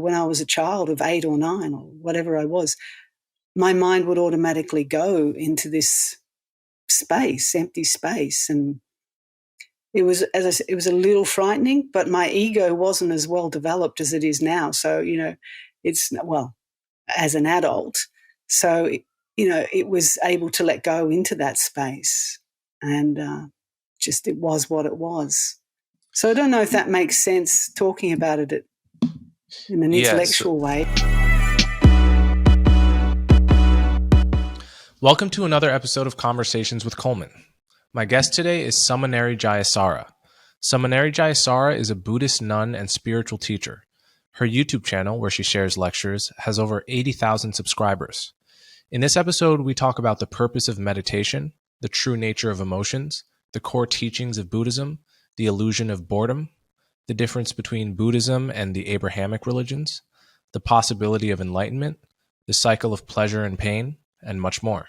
when I was a child of 8 or 9 or whatever I was, my mind would automatically go into this space, empty space. And it was, as I said, it was a little frightening, but my ego wasn't as well developed as it is now. So, it's, well, as an adult. So, it was able to let go into that space, and just it was what it was. So I don't know if that makes sense, talking about it in an intellectual way. Welcome to another episode of Conversations with Coleman. My guest today is Samaneri Jayasāra. Samaneri Jayasāra is a Buddhist nun and spiritual teacher. Her YouTube channel, where she shares lectures, has over 80,000 subscribers. In this episode, we talk about the purpose of meditation, the true nature of emotions, the core teachings of Buddhism, the illusion of boredom, the difference between Buddhism and the Abrahamic religions, the possibility of enlightenment, the cycle of pleasure and pain, and much more.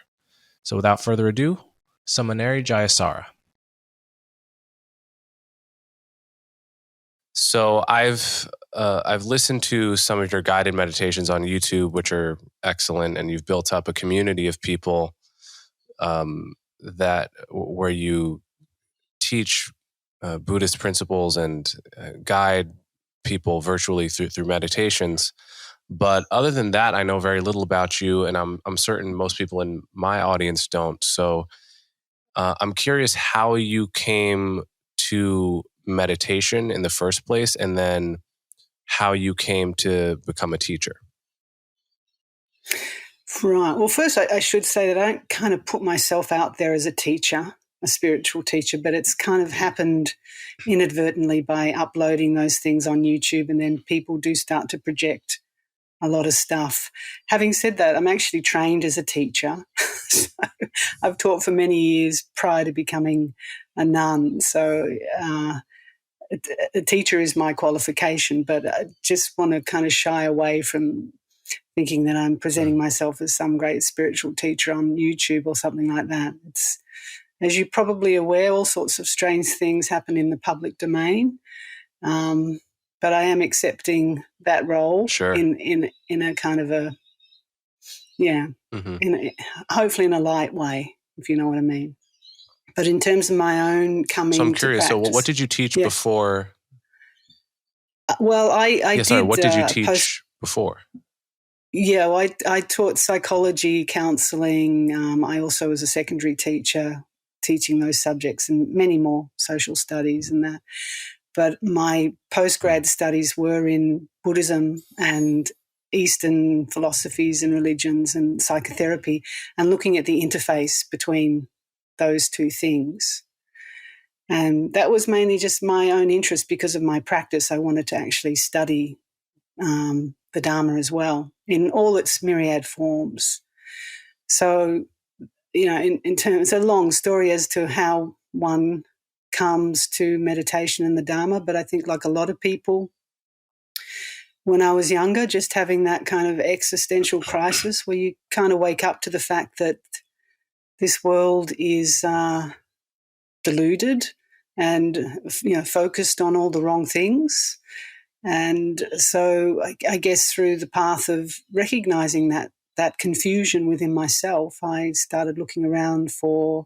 So without further ado, Samaneri Jayasāra. So I've listened to some of your guided meditations on YouTube, which are excellent, and you've built up a community of people where you teach Buddhist principles and guide people virtually through meditations. But other than that, I know very little about you, and I'm certain most people in my audience don't. So I'm curious how you came to meditation in the first place, and then how you came to become a teacher. Right. Well, first I should say that I don't kind of put myself out there as a teacher, a spiritual teacher, but it's kind of happened inadvertently by uploading those things on YouTube, and then people do start to project a lot of stuff. Having said that, I'm actually trained as a teacher. So I've taught for many years prior to becoming a nun. So a teacher is my qualification, but I just want to kind of shy away from thinking that I'm presenting myself as some great spiritual teacher on YouTube or something like that. It's, as you're probably aware, all sorts of strange things happen in the public domain. But I am accepting that role in a kind of a, hopefully in a light way, if you know what I mean. But in terms of my own coming to practice. So I'm curious, so what did you teach before? Well, I did. What did you teach before? Yeah, well, I taught psychology, counselling. I also was a secondary teacher teaching those subjects and many more, social studies and that. But my postgrad studies were in Buddhism and Eastern philosophies and religions and psychotherapy, and looking at the interface between those two things. And that was mainly just my own interest because of my practice. I wanted to actually study the Dharma as well in all its myriad forms. So, in terms, it's a long story as to how one comes to meditation and the Dharma, but I think like a lot of people, when I was younger, just having that kind of existential crisis where you kind of wake up to the fact that this world is deluded and, focused on all the wrong things. And so I guess through the path of recognizing that confusion within myself, I started looking around for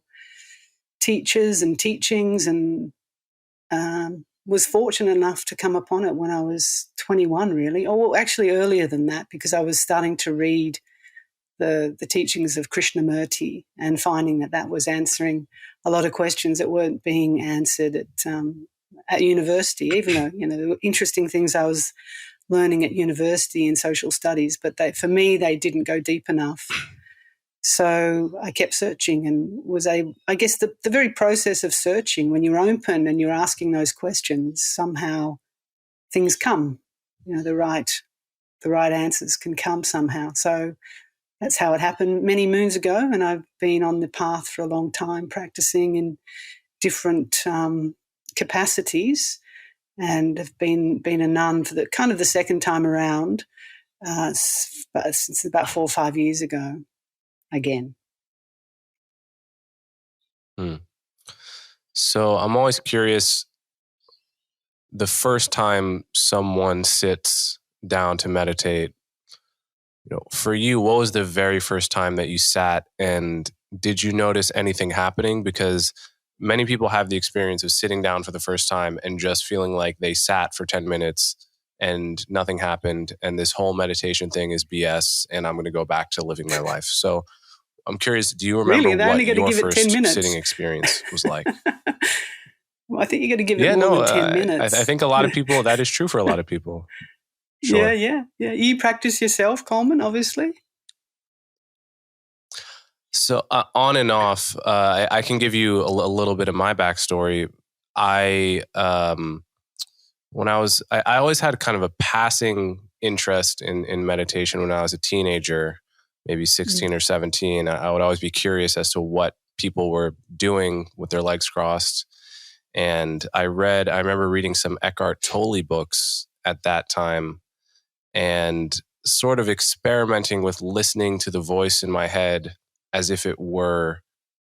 teachers and teachings, and was fortunate enough to come upon it when I was 21, really. Oh, well, actually earlier than that, because I was starting to read the teachings of Krishnamurti and finding that was answering a lot of questions that weren't being answered at university, even though, there were interesting things I was learning at university in social studies, but for me, they didn't go deep enough. So I kept searching and was able, I guess the very process of searching, when you're open and you're asking those questions, somehow things come, the right answers can come somehow. So that's how it happened many moons ago. And I've been on the path for a long time, practicing in different capacities, and have been a nun for the second time around, since about 4 or 5 years ago. Again. So I'm always curious, the first time someone sits down to meditate, for you, what was the very first time that you sat, and did you notice anything happening? Because many people have the experience of sitting down for the first time and just feeling like they sat for 10 minutes and nothing happened, and this whole meditation thing is BS, and I'm going to go back to living my life. So I'm curious, do you remember Really? They what only got to your give it 10 first minutes. sitting experience was like? Well, I think you got to give it more than 10 minutes. I think a lot of people, that is true for a lot of people. Sure. Yeah. You practice yourself, Coleman, obviously? So on and off, I can give you a little bit of my backstory. I always had kind of a passing interest in meditation when I was a teenager, maybe 16 or 17. I would always be curious as to what people were doing with their legs crossed. And I remember reading some Eckhart Tolle books at that time and sort of experimenting with listening to the voice in my head as if it were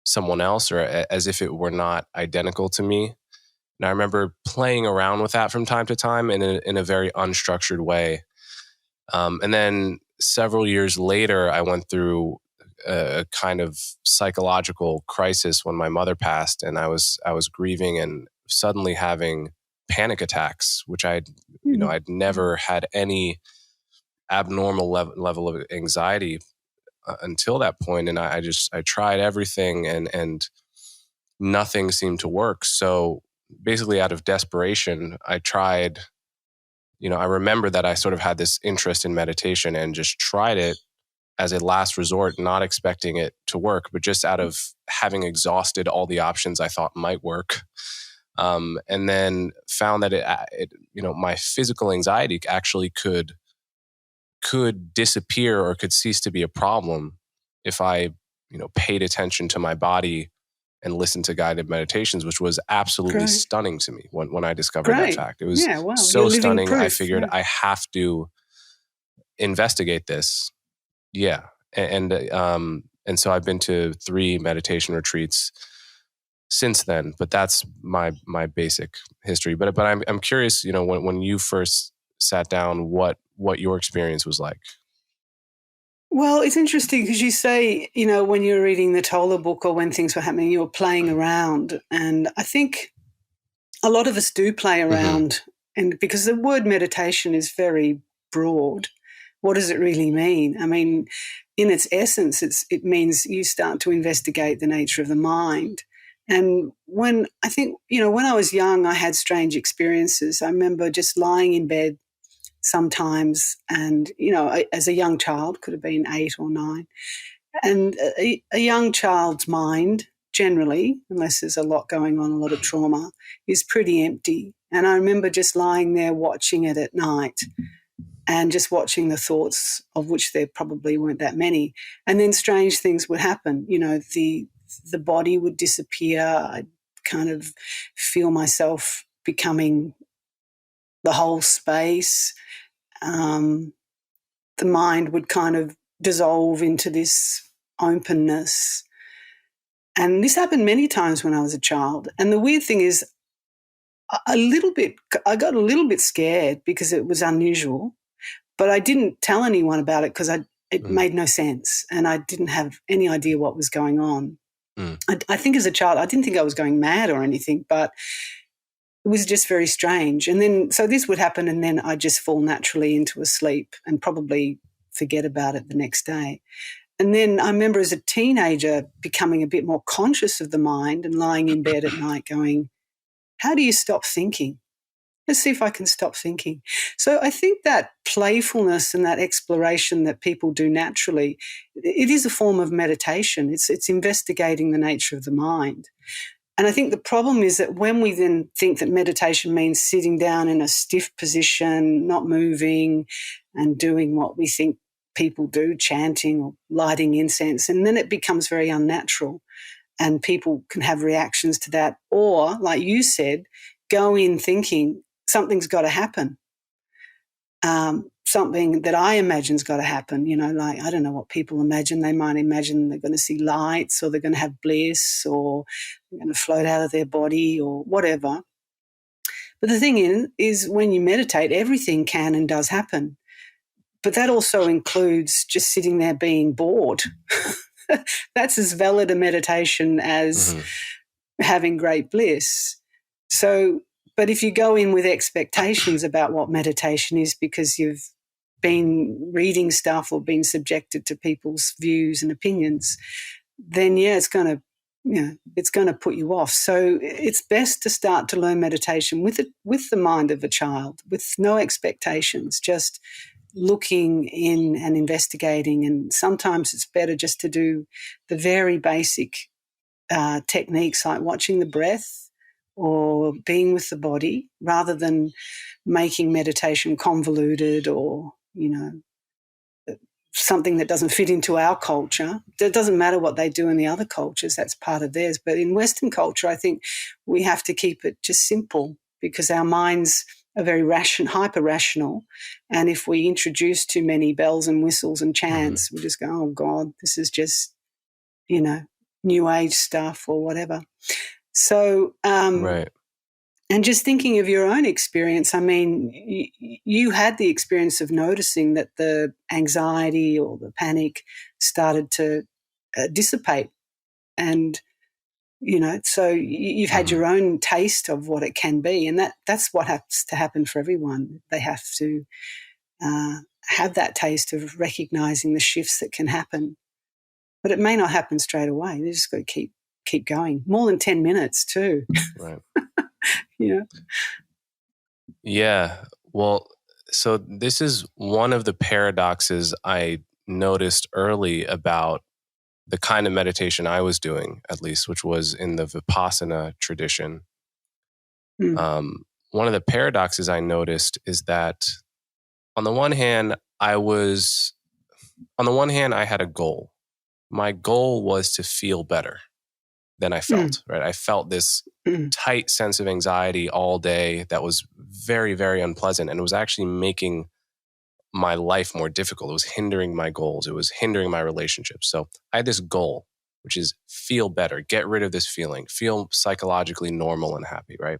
someone else or as if it were not identical to me. And I remember playing around with that from time to time in a very unstructured way. And then several years later, I went through a kind of psychological crisis when my mother passed, and I was grieving and suddenly having panic attacks, which I'd never had any abnormal level of anxiety until that point. And I tried everything and nothing seemed to work. So basically out of desperation, I tried, I remember that I sort of had this interest in meditation and just tried it as a last resort, not expecting it to work, but just out of having exhausted all the options I thought might work. And then found that it my physical anxiety actually could disappear or could cease to be a problem if I, paid attention to my body and listened to guided meditations, which was absolutely stunning to me when I discovered that fact. It was so stunning. I figured I have to investigate this. Yeah. And so I've been to 3 meditation retreats since then, but that's my basic history. But I'm curious, when you first sat down, what your experience was like. Well, it's interesting because you say, when you were reading the Tolle book or when things were happening, you were playing around. And I think a lot of us do play around, and because the word meditation is very broad. What does it really mean? I mean, in its essence, it means you start to investigate the nature of the mind. And when I was young, I had strange experiences. I remember just lying in bed sometimes and, as a young child, could have been 8 or 9, and a young child's mind generally, unless there's a lot going on, a lot of trauma, is pretty empty. And I remember just lying there watching it at night and just watching the thoughts, of which there probably weren't that many. And then strange things would happen. The body would disappear. I'd kind of feel myself becoming the whole space. The mind would kind of dissolve into this openness. And this happened many times when I was a child. And the weird thing is, I got a little bit scared because it was unusual, but I didn't tell anyone about it because it made no sense and I didn't have any idea what was going on. I think as a child, I didn't think I was going mad or anything, but it was just very strange. And then, so this would happen and then I'd just fall naturally into a sleep and probably forget about it the next day. And then I remember as a teenager becoming a bit more conscious of the mind and lying in bed at night going, how do you stop thinking? Let's see if I can stop thinking. So I think that playfulness and that exploration that people do naturally, it is a form of meditation. It's investigating the nature of the mind. And I think the problem is that when we then think that meditation means sitting down in a stiff position, not moving, and doing what we think people do, chanting or lighting incense, and then it becomes very unnatural and people can have reactions to that. Or, like you said, go in thinking something's got to happen, something that I imagine's got to happen, like I don't know what people imagine. They might imagine they're going to see lights or they're going to have bliss or they're going to float out of their body or whatever. But the thing is when you meditate, everything can and does happen. But that also includes just sitting there being bored. That's as valid a meditation as having great bliss. So, but if you go in with expectations about what meditation is because you've been reading stuff or been subjected to people's views and opinions, then it's going to put you off. So it's best to start to learn meditation with the mind of a child, with no expectations, just looking in and investigating. And sometimes it's better just to do the very basic techniques like watching the breath or being with the body, rather than making meditation convoluted or, something that doesn't fit into our culture. It doesn't matter what they do in the other cultures, that's part of theirs. But in Western culture, I think we have to keep it just simple, because our minds are very hyper-rational. And if we introduce too many bells and whistles and chants, we just go, oh, God, this is just, New Age stuff or whatever. So, Right. And just thinking of your own experience, I mean, you had the experience of noticing that the anxiety or the panic started to dissipate. And, so you've had your own taste of what it can be. And that's what has to happen for everyone. They have to have that taste of recognizing the shifts that can happen. But it may not happen straight away. They just got to keep going. More than 10 minutes too. Right. Yeah. Well, so this is one of the paradoxes I noticed early about the kind of meditation I was doing, at least, which was in the Vipassana tradition. One of the paradoxes I noticed is that on the one hand, I had a goal. My goal was to feel better than I felt, right? I felt this tight sense of anxiety all day that was very, very unpleasant. And it was actually making my life more difficult. It was hindering my goals. It was hindering my relationships. So I had this goal, which is feel better, get rid of this feeling, feel psychologically normal and happy, right?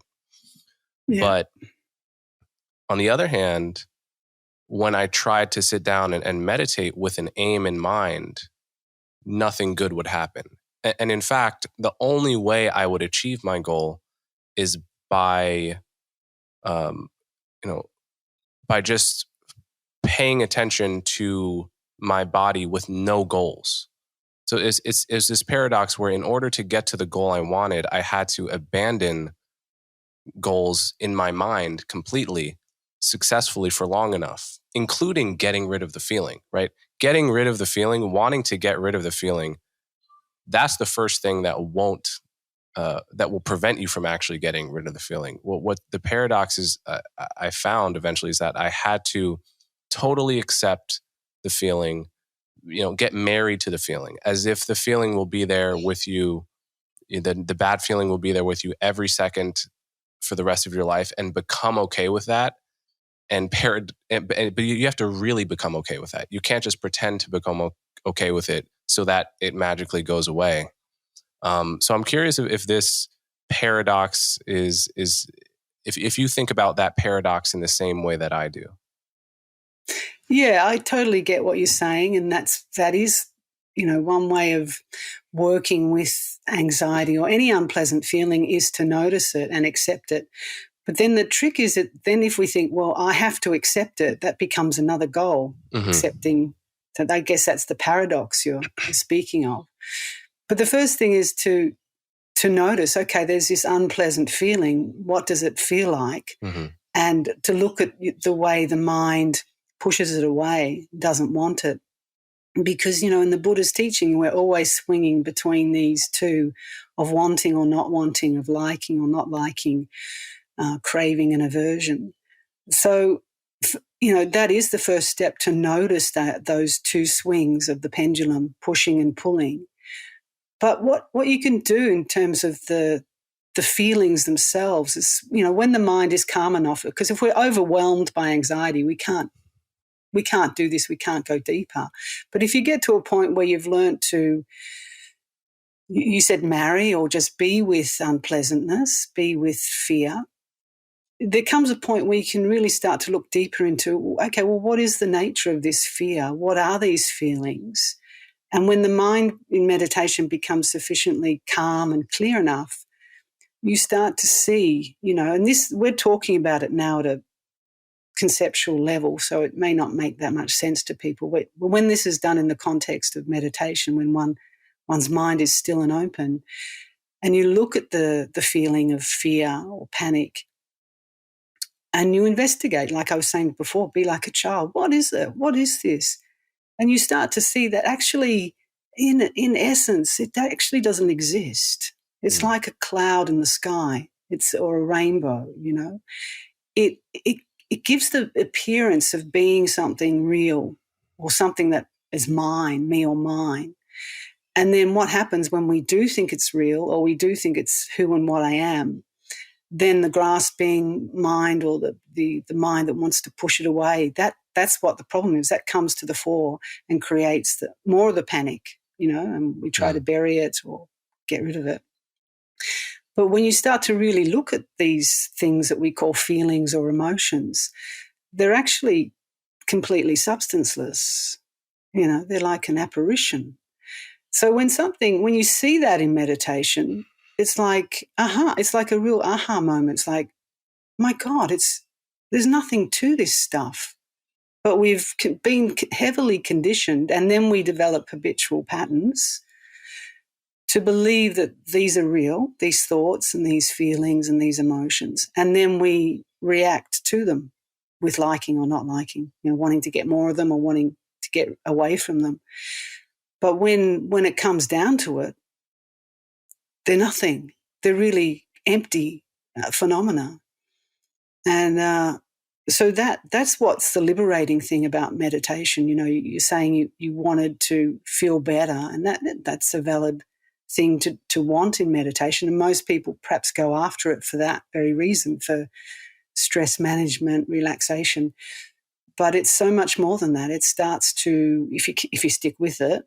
Yeah. But on the other hand, when I tried to sit down and meditate with an aim in mind, nothing good would happen. And in fact, the only way I would achieve my goal is by just paying attention to my body with no goals. So it's this paradox where in order to get to the goal I wanted, I had to abandon goals in my mind completely, successfully for long enough, including getting rid of the feeling, right? Getting rid of the feeling, wanting to get rid of the feeling, that's the first thing that will prevent you from actually getting rid of the feeling. What the paradox is, I found eventually, is that I had to totally accept the feeling, get married to the feeling, as if the feeling will be there with you. The bad feeling will be there with you every second for the rest of your life, and become okay with that. But you have to really become okay with that. You can't just pretend to become okay with it so that it magically goes away. So I'm curious if this paradox is if you think about that paradox in the same way that I do. Yeah, I totally get what you're saying, and that is, one way of working with anxiety or any unpleasant feeling is to notice it and accept it. But then the trick is that then if we think, well, I have to accept it, that becomes another goal, accepting. So I guess that's the paradox you're speaking of. But the first thing is to notice, okay, there's this unpleasant feeling. What does it feel like? And to look at the way the mind pushes it away, doesn't want it. Because, in the Buddha's teaching, we're always swinging between these two of wanting or not wanting, of liking or not liking, craving and aversion. So, that is the first step, to notice that those two swings of the pendulum, pushing and pulling. But what you can do in terms of the feelings themselves is, when the mind is calm enough, because if we're overwhelmed by anxiety, we can't do this, we can't go deeper. But if you get to a point where you've learned to, you said marry or just be with unpleasantness, be with fear, there comes a point where you can really start to look deeper into, okay, well, what is the nature of this fear? What are these feelings? And when the mind in meditation becomes sufficiently calm and clear enough, you start to see, and this, we're talking about it now at a conceptual level, so it may not make that much sense to people. But when this is done in the context of meditation, when one's mind is still and open, and you look at the feeling of fear or panic, and you investigate, like I was saying before, be like a child. What is it? What is this? And you start to see that actually, in essence, it actually doesn't exist. It's like a cloud in the sky. Or a rainbow. It gives the appearance of being something real or something that is mine, me or mine. And then what happens when we do think it's real, or we do think it's who and what I am, then the grasping mind, or the mind that wants to push it away, that's what the problem is. That comes to the fore and creates more of the panic, and we try to bury it or get rid of it. But when you start to really look at these things that we call feelings or emotions, they're actually completely substanceless. They're like an apparition. So when you see that in meditation, it's like, it's like a real aha moment. It's like, my God, there's nothing to this stuff. But we've been heavily conditioned, and then we develop habitual patterns to believe that these are real, these thoughts and these feelings and these emotions. And then we react to them with liking or not liking, wanting to get more of them or wanting to get away from them. But when it comes down to it, they're nothing. They're really empty phenomena. And so that's what's the liberating thing about meditation. You're saying you wanted to feel better, and that's a valid thing to want in meditation. And most people perhaps go after it for that very reason, for stress management, relaxation. But it's so much more than that. It starts to, if you stick with it,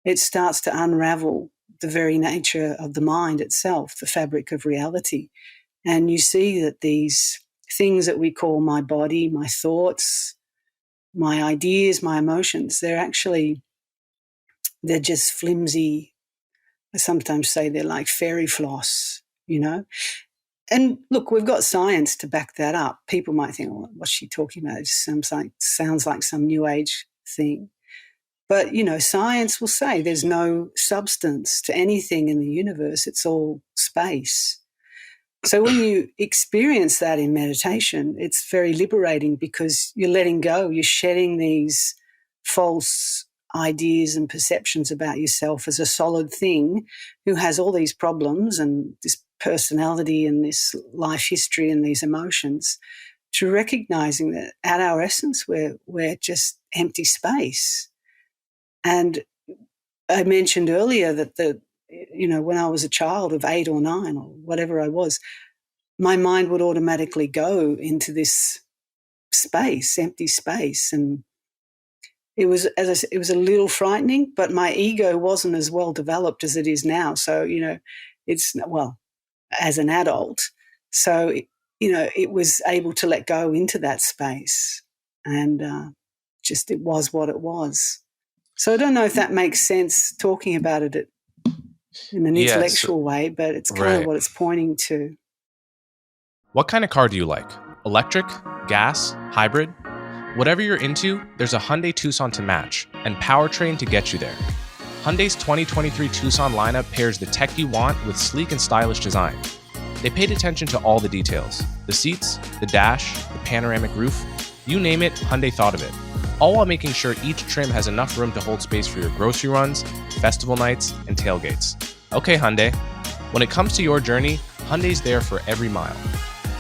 it starts to unravel the very nature of the mind itself, the fabric of reality. And you see that these things that we call my body, my thoughts, my ideas, my emotions, they're just flimsy. I sometimes say they're like fairy floss, And look, we've got science to back that up. People might think, oh, what's she talking about? It sounds like some new age thing. But, science will say there's no substance to anything in the universe. It's all space. So when you experience that in meditation, it's very liberating, because you're letting go. You're shedding these false ideas and perceptions about yourself as a solid thing who has all these problems and this personality and this life history and these emotions, to recognizing that at our essence, we're just empty space. And I mentioned earlier that when I was a child of 8 or 9 or whatever I was, my mind would automatically go into this space, empty space. And it was, as I said, it was a little frightening, but my ego wasn't as well developed as it is now. So, as an adult. So, it was able to let go into that space, and it was what it was. So I don't know if that makes sense talking about it in an intellectual way, but it's kind of what it's pointing to. What kind of car do you like? Electric, gas, hybrid? Whatever you're into, there's a Hyundai Tucson to match and powertrain to get you there. Hyundai's 2023 Tucson lineup pairs the tech you want with sleek and stylish design. They paid attention to all the details: the seats, the dash, the panoramic roof. You name it, Hyundai thought of it. All while making sure each trim has enough room to hold space for your grocery runs, festival nights, and tailgates. Okay, Hyundai. When it comes to your journey, Hyundai's there for every mile.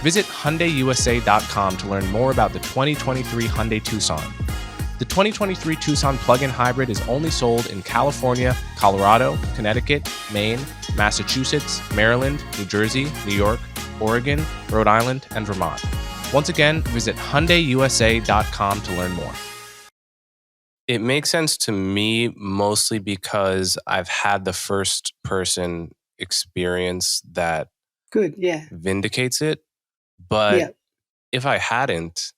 Visit HyundaiUSA.com to learn more about the 2023 Hyundai Tucson. The 2023 Tucson plug-in hybrid is only sold in California, Colorado, Connecticut, Maine, Massachusetts, Maryland, New Jersey, New York, Oregon, Rhode Island, and Vermont. Once again, visit HyundaiUSA.com to learn more. It makes sense to me mostly because I've had the first person experience that Good, yeah. vindicates it. But Yeah. if I hadn't,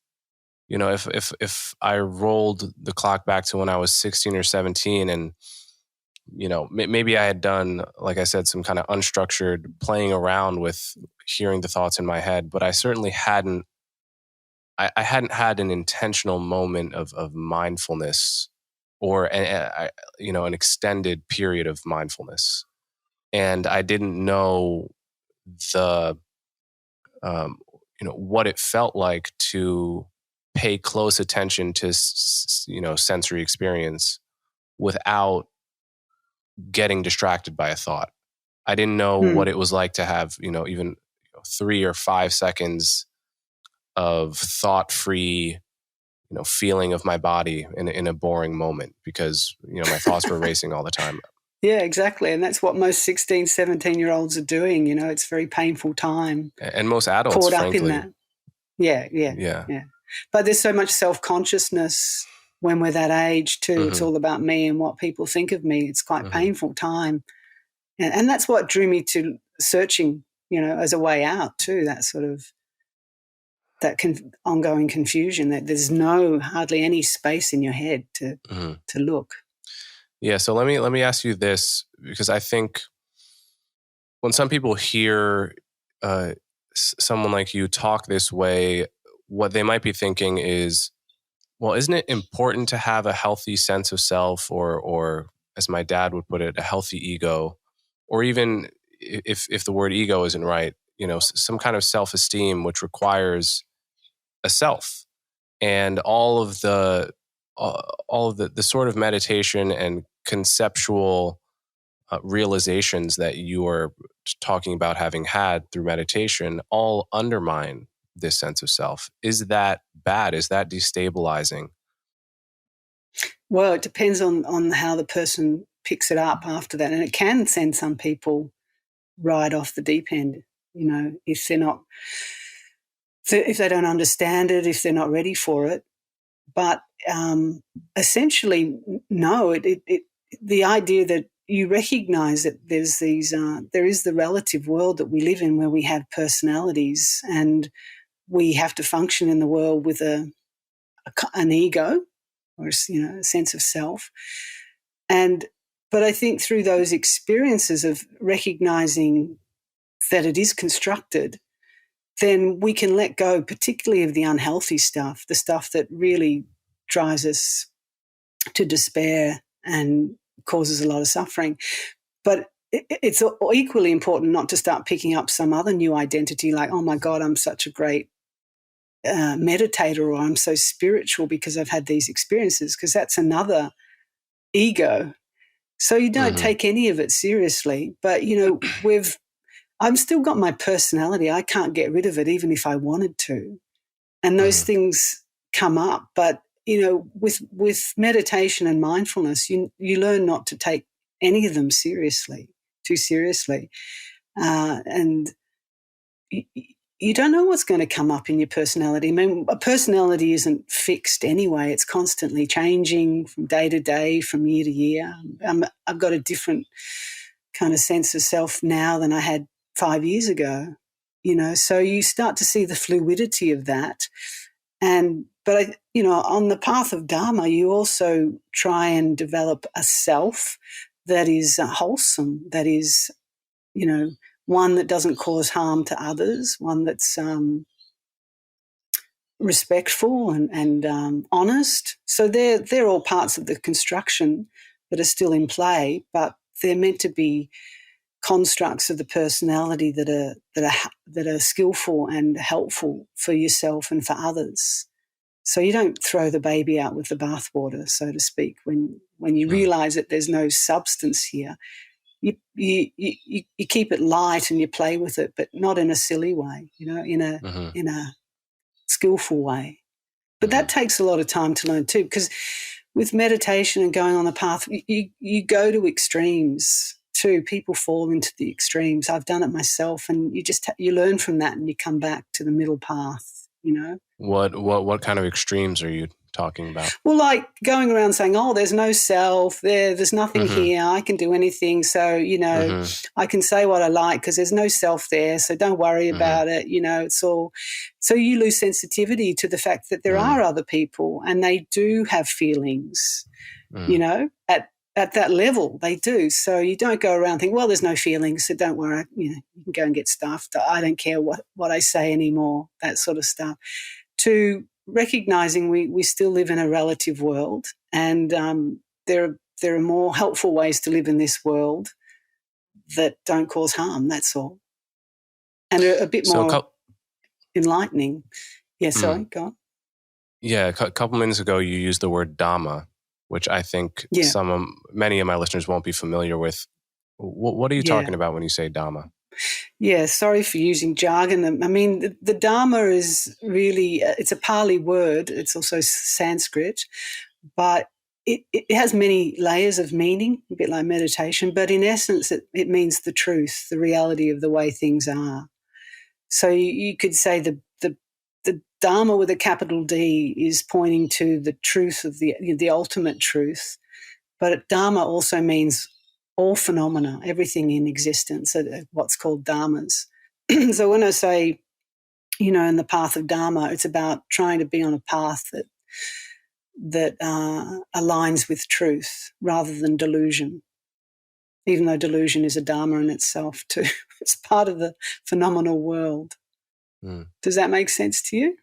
if I rolled the clock back to when I was 16 or 17 and, maybe I had done, like I said, some kind of unstructured playing around with hearing the thoughts in my head, but I certainly hadn't, I hadn't had an intentional moment of mindfulness or, an extended period of mindfulness. And I didn't know the, what it felt like to pay close attention to, sensory experience without getting distracted by a thought. I didn't know what it was like to have, even 3 or 5 seconds of thought-free, feeling of my body in a boring moment because, my thoughts were racing all the time. Yeah, exactly. And that's what most 16, 17-year-olds are doing. It's a very painful time. And most adults, caught frankly. up in that. Yeah. But there's so much self-consciousness when we're that age too. Mm-hmm. It's all about me and what people think of me. It's quite painful time. And that's what drew me to searching, as a way out too, that sort of, that ongoing confusion that there's hardly any space in your head to look. Yeah. So let me ask you this, because I think when some people hear someone like you talk this way, what they might be thinking is, well, isn't it important to have a healthy sense of self, or as my dad would put it, a healthy ego, or even if the word ego isn't right, some kind of self-esteem, which requires a self, and all of the sort of meditation and conceptual realizations that you are talking about having had through meditation all undermine this sense of self. Is that bad? Is that destabilizing? Well, it depends on how the person picks it up after that. And it can send some people right off the deep end, if they're not, if they don't understand it, if they're not ready for it. But essentially, no, the idea that you recognize that there is the relative world that we live in where we have personalities and we have to function in the world with an ego or, a sense of self. But I think through those experiences of recognizing that it is constructed, then we can let go, particularly of the unhealthy stuff, the stuff that really drives us to despair and causes a lot of suffering. But it's equally important not to start picking up some other new identity like, oh my God, I'm such a great meditator, or I'm so spiritual because I've had these experiences, because that's another ego. So you don't take any of it seriously. But, I've still got my personality. I can't get rid of it, even if I wanted to. And those things come up. But, with meditation and mindfulness, you learn not to take any of them too seriously. And you don't know what's going to come up in your personality. I mean, a personality isn't fixed anyway. It's constantly changing from day to day, from year to year. I've got a different kind of sense of self now than I had 5 years ago, so you start to see the fluidity of that. But on the path of Dharma, you also try and develop a self that is wholesome, that is, one that doesn't cause harm to others, one that's respectful and honest. So they're all parts of the construction that are still in play, but they're meant to be constructs of the personality that are skillful and helpful for yourself and for others. So you don't throw the baby out with the bathwater, so to speak. When you realize that there's no substance here, you keep it light and you play with it, but not in a silly way, in a skillful way. But that takes a lot of time to learn too, because with meditation and going on the path, you go to extremes too. People fall into the extremes. I've done it myself, and you learn from that, and you come back to the middle path. What kind of extremes are you talking about? Well, like going around saying, oh, there's no self, there's nothing here, I can do anything. So, I can say what I like because there's no self there. So don't worry about it. It's all. So you lose sensitivity to the fact that there are other people and they do have feelings, at that level, they do. So you don't go around thinking, well, there's no feelings, so don't worry, you can go and get stuffed. I don't care what I say anymore, that sort of stuff. To recognizing we still live in a relative world, and there are more helpful ways to live in this world that don't cause harm, that's all. And a bit more enlightening. Yeah, sorry, go on. Yeah, a couple minutes ago you used the word Dhamma, which I think many of my listeners won't be familiar with. What are you talking about when you say Dhamma? Yeah, sorry for using jargon. I mean, the Dharma is really, it's a Pali word. It's also Sanskrit, but it has many layers of meaning, a bit like meditation, but in essence, it means the truth, the reality of the way things are. So you could say the Dharma with a capital D is pointing to the truth of the ultimate truth, but Dharma also means all phenomena, everything in existence, what's called dharmas. So when I say, in the path of Dharma, it's about trying to be on a path that aligns with truth rather than delusion, even though delusion is a Dharma in itself too. It's part of the phenomenal world. Does that make sense to you?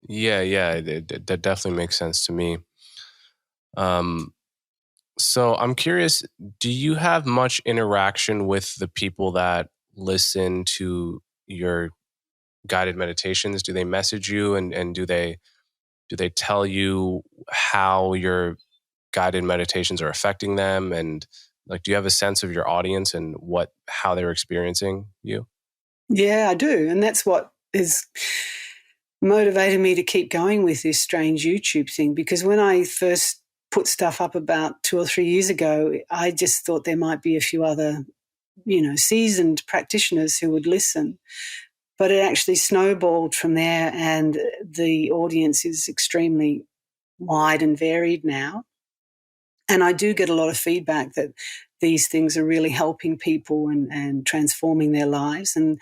Yeah, that definitely makes sense to me. So I'm curious, do you have much interaction with the people that listen to your guided meditations? Do they message you and do they tell you how your guided meditations are affecting them? And like, do you have a sense of your audience and how they're experiencing you? Yeah, I do. And that's what is motivated me to keep going with this strange YouTube thing, because when I first put stuff up about 2 or 3 years ago, I just thought there might be a few other, seasoned practitioners who would listen. But it actually snowballed from there, and the audience is extremely wide and varied now. And I do get a lot of feedback that these things are really helping people and transforming their lives. And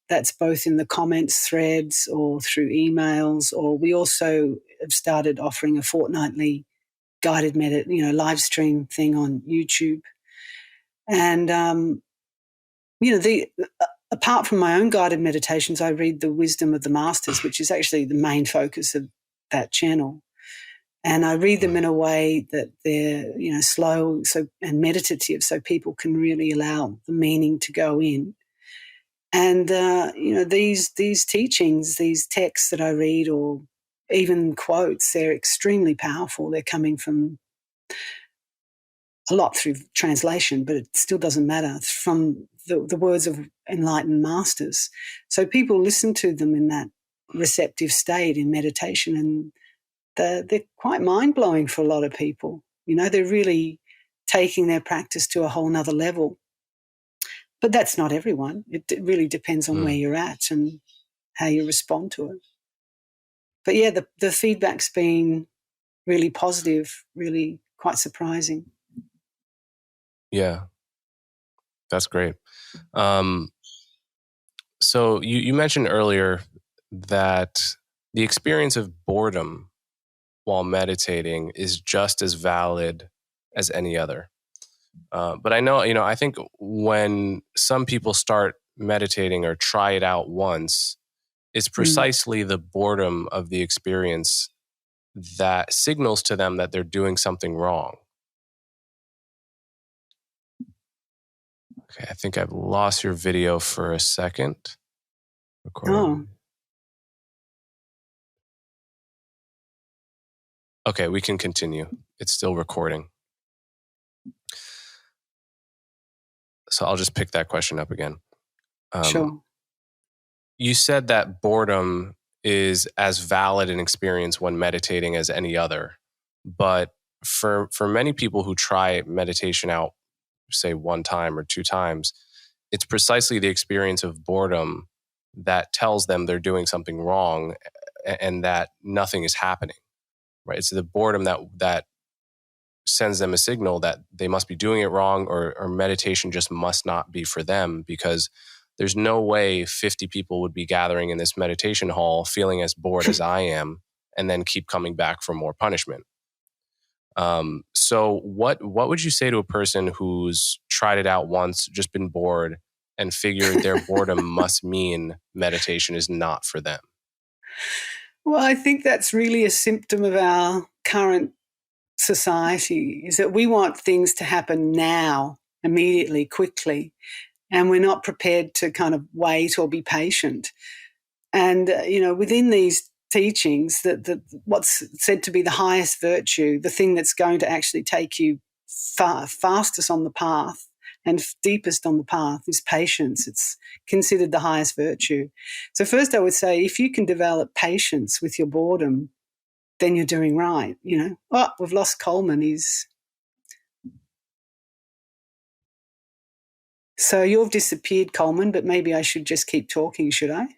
that's both in the comments threads or through emails, or we also have started offering a fortnightly guided live stream thing on YouTube. And, apart from my own guided meditations, I read the Wisdom of the Masters, which is actually the main focus of that channel. And I read them in a way that they're, slow and meditative, so people can really allow the meaning to go in. And, these teachings, these texts that I read, or even quotes, they're extremely powerful. They're coming from a lot through translation, but it still doesn't matter, from the words of enlightened masters. So people listen to them in that receptive state in meditation, and they're quite mind-blowing for a lot of people. They're really taking their practice to a whole nother level. But that's not everyone. It really depends on where you're at and how you respond to it. But yeah, the feedback's been really positive, really quite surprising. Yeah, that's great. So you mentioned earlier that the experience of boredom while meditating is just as valid as any other. But I know, I think when some people start meditating or try it out once, it's precisely the boredom of the experience that signals to them that they're doing something wrong. Okay, I think I've lost your video for a second. Recording. Oh. Okay, we can continue. It's still recording. So I'll just pick that question up again. Sure. You said that boredom is as valid an experience when meditating as any other. But for many people who try meditation out, say 1 time or 2 times, it's precisely the experience of boredom that tells them they're doing something wrong. and that nothing is happening, right? It's the boredom that sends them a signal that they must be doing it wrong, or meditation just must not be for them, because there's no way 50 people would be gathering in this meditation hall feeling as bored as I am and then keep coming back for more punishment. So what would you say to a person who's tried it out once, just been bored, and figured their boredom must mean meditation is not for them? Well, I think that's really a symptom of our current society, is that we want things to happen now, immediately, quickly, and we're not prepared to kind of wait or be patient. And, within these teachings, that what's said to be the highest virtue, the thing that's going to actually take you fastest on the path and deepest on the path, is patience. It's considered the highest virtue. So first I would say, if you can develop patience with your boredom, then you're doing right. Oh, we've lost Coleman. So you've disappeared, Coleman, but maybe I should just keep talking, should I?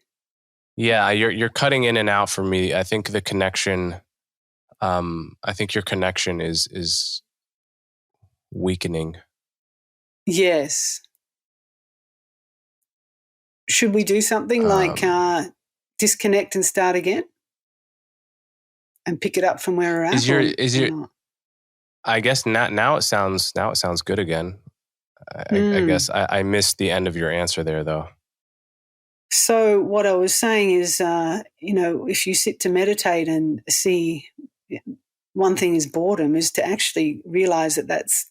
Yeah, you're cutting in and out for me. I think the connection, I think your connection is weakening. Yes. Should we do something like disconnect and start again? And pick it up from where we're at? Is your I guess now it sounds good again. I guess I missed the end of your answer there, though. So what I was saying is, if you sit to meditate and see one thing is boredom, is to actually realize that that's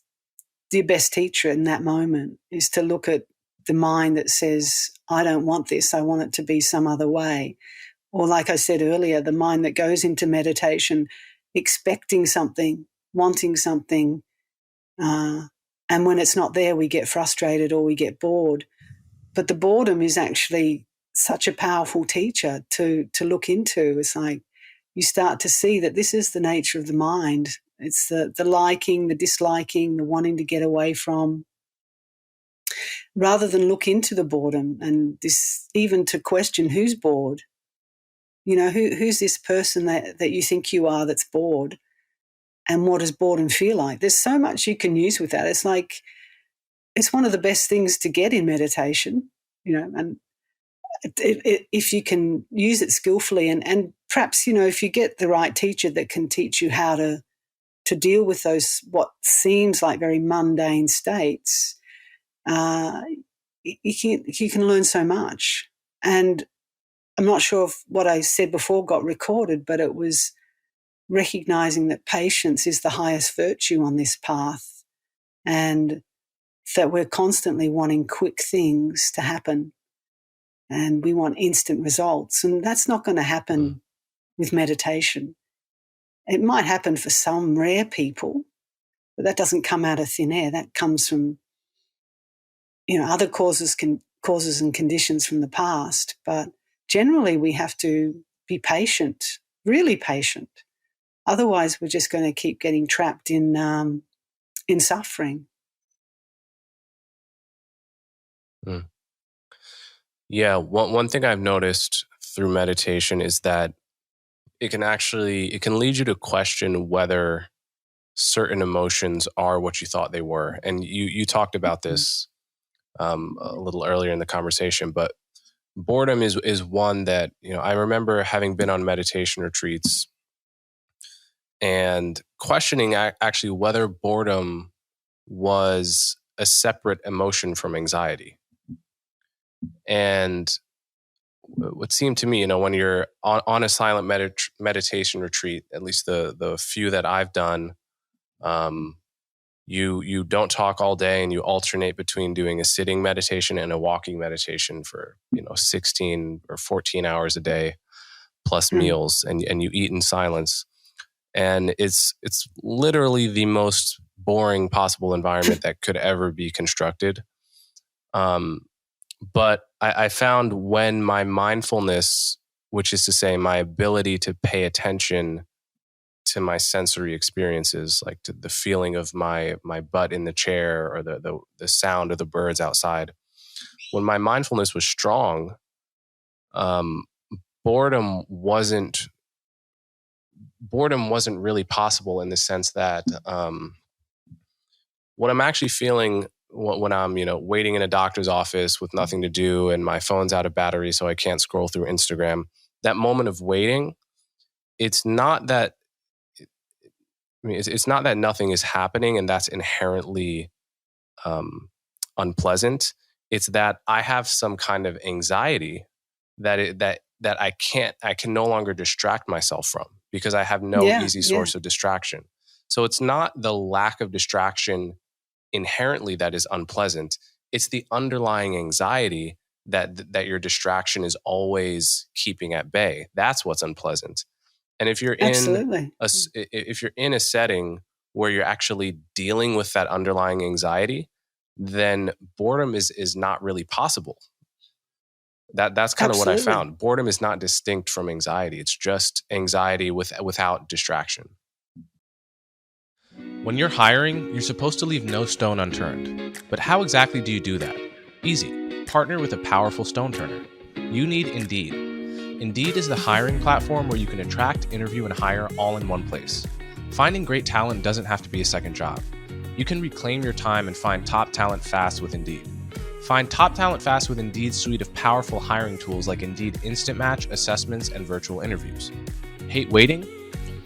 the best teacher in that moment, is to look at the mind that says, I don't want this, I want it to be some other way. Or like I said earlier, the mind that goes into meditation expecting something, wanting something, and when it's not there, we get frustrated or we get bored. But the boredom is actually such a powerful teacher to look into. It's like you start to see that this is the nature of the mind. It's the liking, the disliking, the wanting to get away from, rather than look into the boredom and this, even to question who's bored. Who's this person that you think you are that's bored, and what does boredom feel like? There's so much you can use with that. It's like, it's one of the best things to get in meditation, and if you can use it skillfully and perhaps, if you get the right teacher that can teach you how to deal with those, what seems like very mundane states, you can learn so much. And I'm not sure if what I said before got recorded, but it was recognizing that patience is the highest virtue on this path, and that we're constantly wanting quick things to happen, and we want instant results. And that's not going to happen with meditation. It might happen for some rare people, but that doesn't come out of thin air. That comes from, other causes and conditions from the past. But generally, we have to be patient, really patient. Otherwise, we're just going to keep getting trapped in suffering. Yeah, one thing I've noticed through meditation is that it can lead you to question whether certain emotions are what you thought they were. And you talked about this a little earlier in the conversation, but boredom is one that, I remember having been on meditation retreats and questioning actually whether boredom was a separate emotion from anxiety. And what seemed to me, when you're on a silent meditation retreat, at least the few that I've done, you don't talk all day, and you alternate between doing a sitting meditation and a walking meditation for 16 or 14 hours a day, plus meals, and you eat in silence. And it's literally the most boring possible environment that could ever be constructed. But I found when my mindfulness, which is to say my ability to pay attention to my sensory experiences, like to the feeling of my butt in the chair, or the sound of the birds outside, when my mindfulness was strong, boredom wasn't really possible in the sense that what I'm actually feeling when I'm, waiting in a doctor's office with nothing to do and my phone's out of battery so I can't scroll through Instagram, that moment of waiting, it's not that it's not that nothing is happening and that's inherently unpleasant. It's that I have some kind of anxiety that I can no longer distract myself from because I have no easy source of distraction. So it's not the lack of distraction inherently that is unpleasant. It's the underlying anxiety that your distraction is always keeping at bay. That's what's unpleasant. And if you're in a setting where you're actually dealing with that underlying anxiety, then boredom is not really possible. That's kind of what I found. Boredom is not distinct from anxiety. It's just anxiety without distraction. When you're hiring, you're supposed to leave no stone unturned. But how exactly do you do that? Easy. Partner with a powerful stone turner. You need Indeed. Indeed is the hiring platform where you can attract, interview, and hire all in one place. Finding great talent doesn't have to be a second job. You can reclaim your time and find top talent fast with Indeed. Find top talent fast with Indeed's suite of powerful hiring tools like Indeed Instant Match, assessments, and virtual interviews. Hate waiting?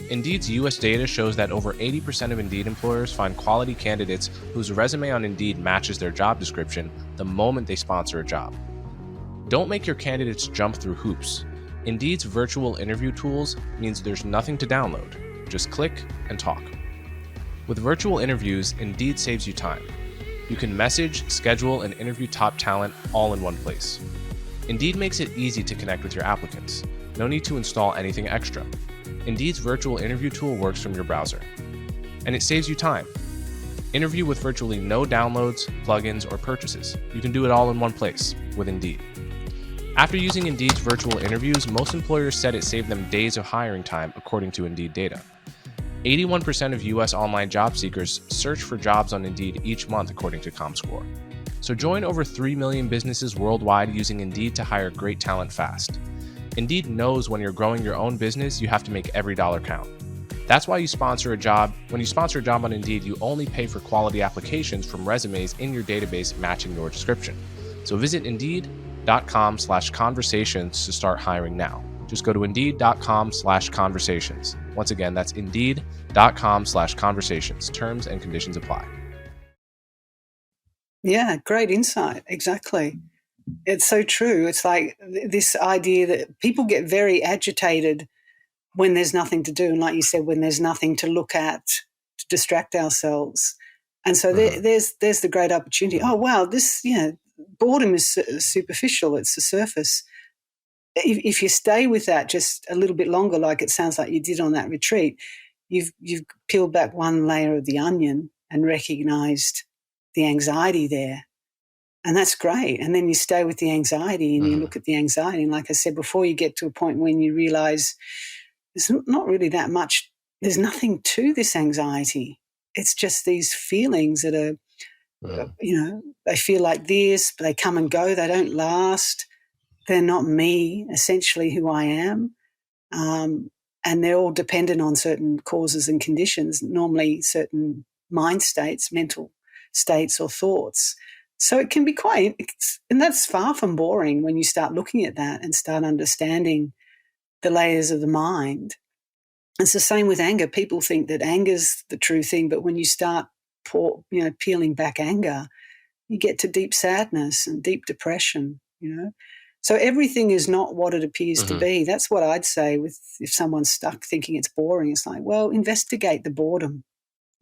Indeed's US data shows that over 80% of Indeed employers find quality candidates whose resume on Indeed matches their job description the moment they sponsor a job. Don't make your candidates jump through hoops. Indeed's virtual interview tools means there's nothing to download. Just click and talk. With virtual interviews, Indeed saves you time. You can message, schedule, and interview top talent all in one place. Indeed makes it easy to connect with your applicants. No need to install anything extra. Indeed's virtual interview tool works from your browser. And it saves you time. Interview with virtually no downloads, plugins, or purchases. You can do it all in one place with Indeed. After using Indeed's virtual interviews, most employers said it saved them days of hiring time, according to Indeed data. 81% of U.S. online job seekers search for jobs on Indeed each month, according to ComScore. So join over 3 million businesses worldwide using Indeed to hire great talent fast. Indeed knows when you're growing your own business, you have to make every dollar count. That's why when you sponsor a job on Indeed, you only pay for quality applications from resumes in your database matching your description. So visit Indeed.com/conversations to start hiring now. Just go to Indeed.com/conversations. Once again, that's Indeed.com/conversations. Terms and conditions apply. Yeah, great insight. Exactly. It's so true. It's like this idea that people get very agitated when there's nothing to do. And like you said, when there's nothing to look at to distract ourselves. And so there's the great opportunity. Oh, wow, this, boredom is superficial. It's the surface. If you stay with that just a little bit longer, like it sounds like you did on that retreat, you've peeled back one layer of the onion and recognized the anxiety there. And that's great. And then you stay with the anxiety and you look at the anxiety. And like I said before, you get to a point when you realize there's not really that much, there's nothing to this anxiety. It's just these feelings that are, they feel like this, but they come and go. They don't last. They're not me, essentially who I am. And they're all dependent on certain causes and conditions, normally certain mind states, mental states or thoughts. So it can be and that's far from boring when you start looking at that and start understanding the layers of the mind. It's the same with anger. People think that anger's the true thing, but when you start peeling back anger, you get to deep sadness and deep depression, So everything is not what it appears to be. That's what I'd say if someone's stuck thinking it's boring. It's like, well, investigate the boredom.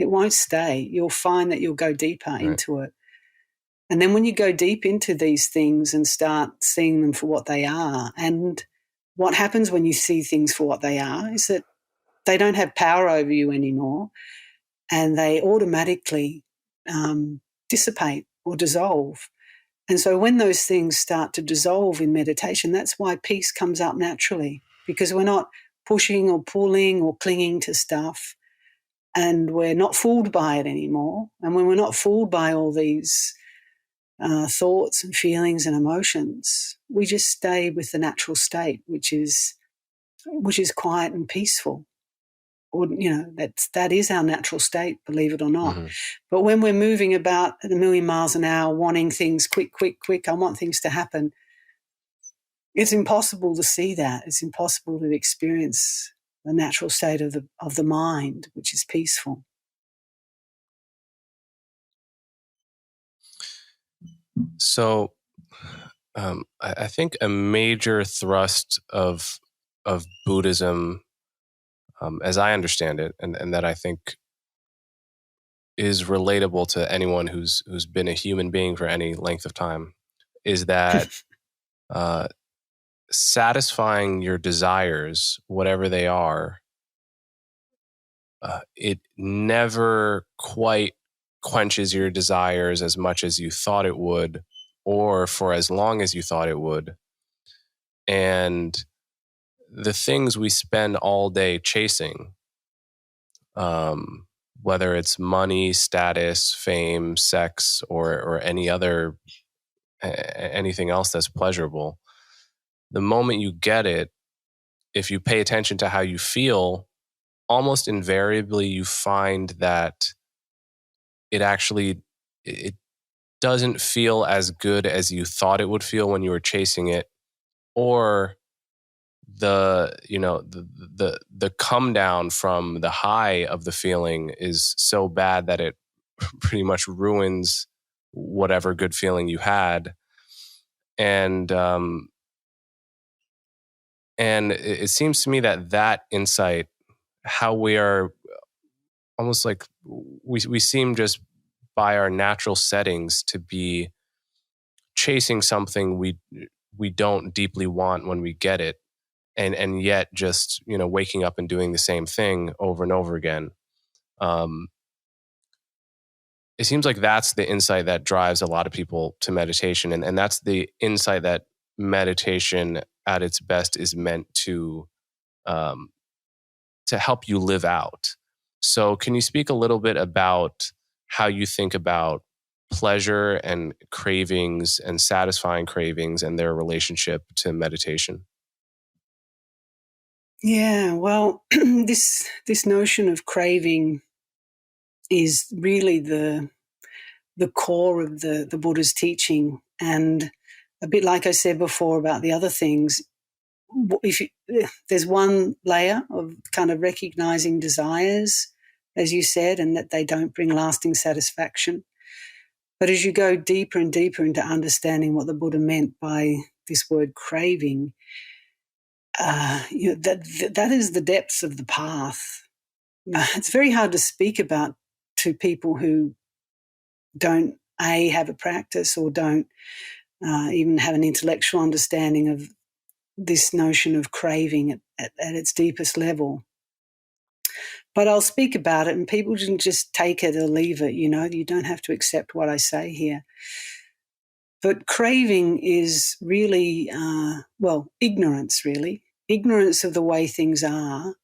It won't stay. You'll find that you'll go deeper into it. And then when you go deep into these things and start seeing them for what they are, and what happens when you see things for what they are is that they don't have power over you anymore and they automatically dissipate or dissolve. And so when those things start to dissolve in meditation, that's why peace comes up naturally, because we're not pushing or pulling or clinging to stuff, and we're not fooled by it anymore. And when we're not fooled by all these thoughts and feelings and emotions. We just stay with the natural state, which is quiet and peaceful. Or, that is our natural state, believe it or not. Mm-hmm. But when we're moving about at a million miles an hour, wanting things quick, I want things to happen, it's impossible to see that. It's impossible to experience the natural state of the mind, which is peaceful. So I think a major thrust of Buddhism, as I understand it, and that I think is relatable to anyone who's been a human being for any length of time, is that satisfying your desires, whatever they are, it never quite quenches your desires as much as you thought it would, or for as long as you thought it would. And the things we spend all day chasing, whether it's money, status, fame, sex, or anything else that's pleasurable, the moment you get it, if you pay attention to how you feel, almost invariably you find that it doesn't feel as good as you thought it would feel when you were chasing it, or the come down from the high of the feeling is so bad that it pretty much ruins whatever good feeling you had. And it seems to me that insight, how we are almost like we seem just by our natural settings to be chasing something we don't deeply want when we get it, and yet just waking up and doing the same thing over and over again. It seems like that's the insight that drives a lot of people to meditation, and that's the insight that meditation at its best is meant to help you live out. So can you speak a little bit about how you think about pleasure and cravings and satisfying cravings and their relationship to meditation? Yeah, well, this notion of craving is really the core of the Buddha's teaching. And a bit like I said before about the other things, there's one layer of kind of recognizing desires, as you said, and that they don't bring lasting satisfaction. But as you go deeper and deeper into understanding what the Buddha meant by this word craving, that is the depths of the path. It's very hard to speak about to people who don't have a practice or don't even have an intellectual understanding of this notion of craving at its deepest level. But I'll speak about it, and people can just take it or leave it. You don't have to accept what I say here. But craving is really, ignorance, really. Ignorance of the way things are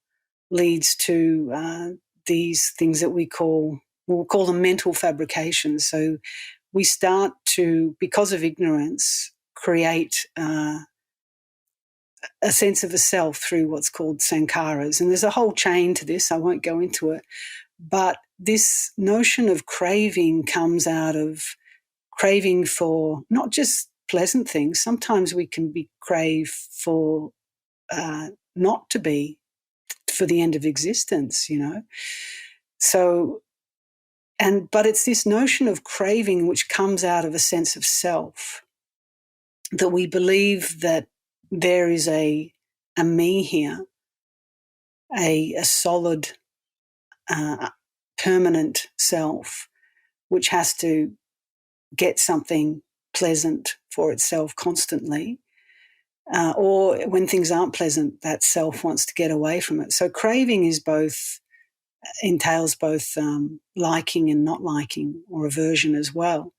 leads to these things that we'll call them mental fabrications. So we start to, because of ignorance, create a sense of a self through what's called sankharas. And there's a whole chain to this. I won't go into it. But this notion of craving comes out of craving for not just pleasant things. Sometimes we can crave for not to be, for the end of existence, So, but it's this notion of craving which comes out of a sense of self, that we believe that there is a me here, a solid, permanent self, which has to get something pleasant for itself constantly. Or when things aren't pleasant, that self wants to get away from it. So craving entails both liking and not liking, or aversion as well.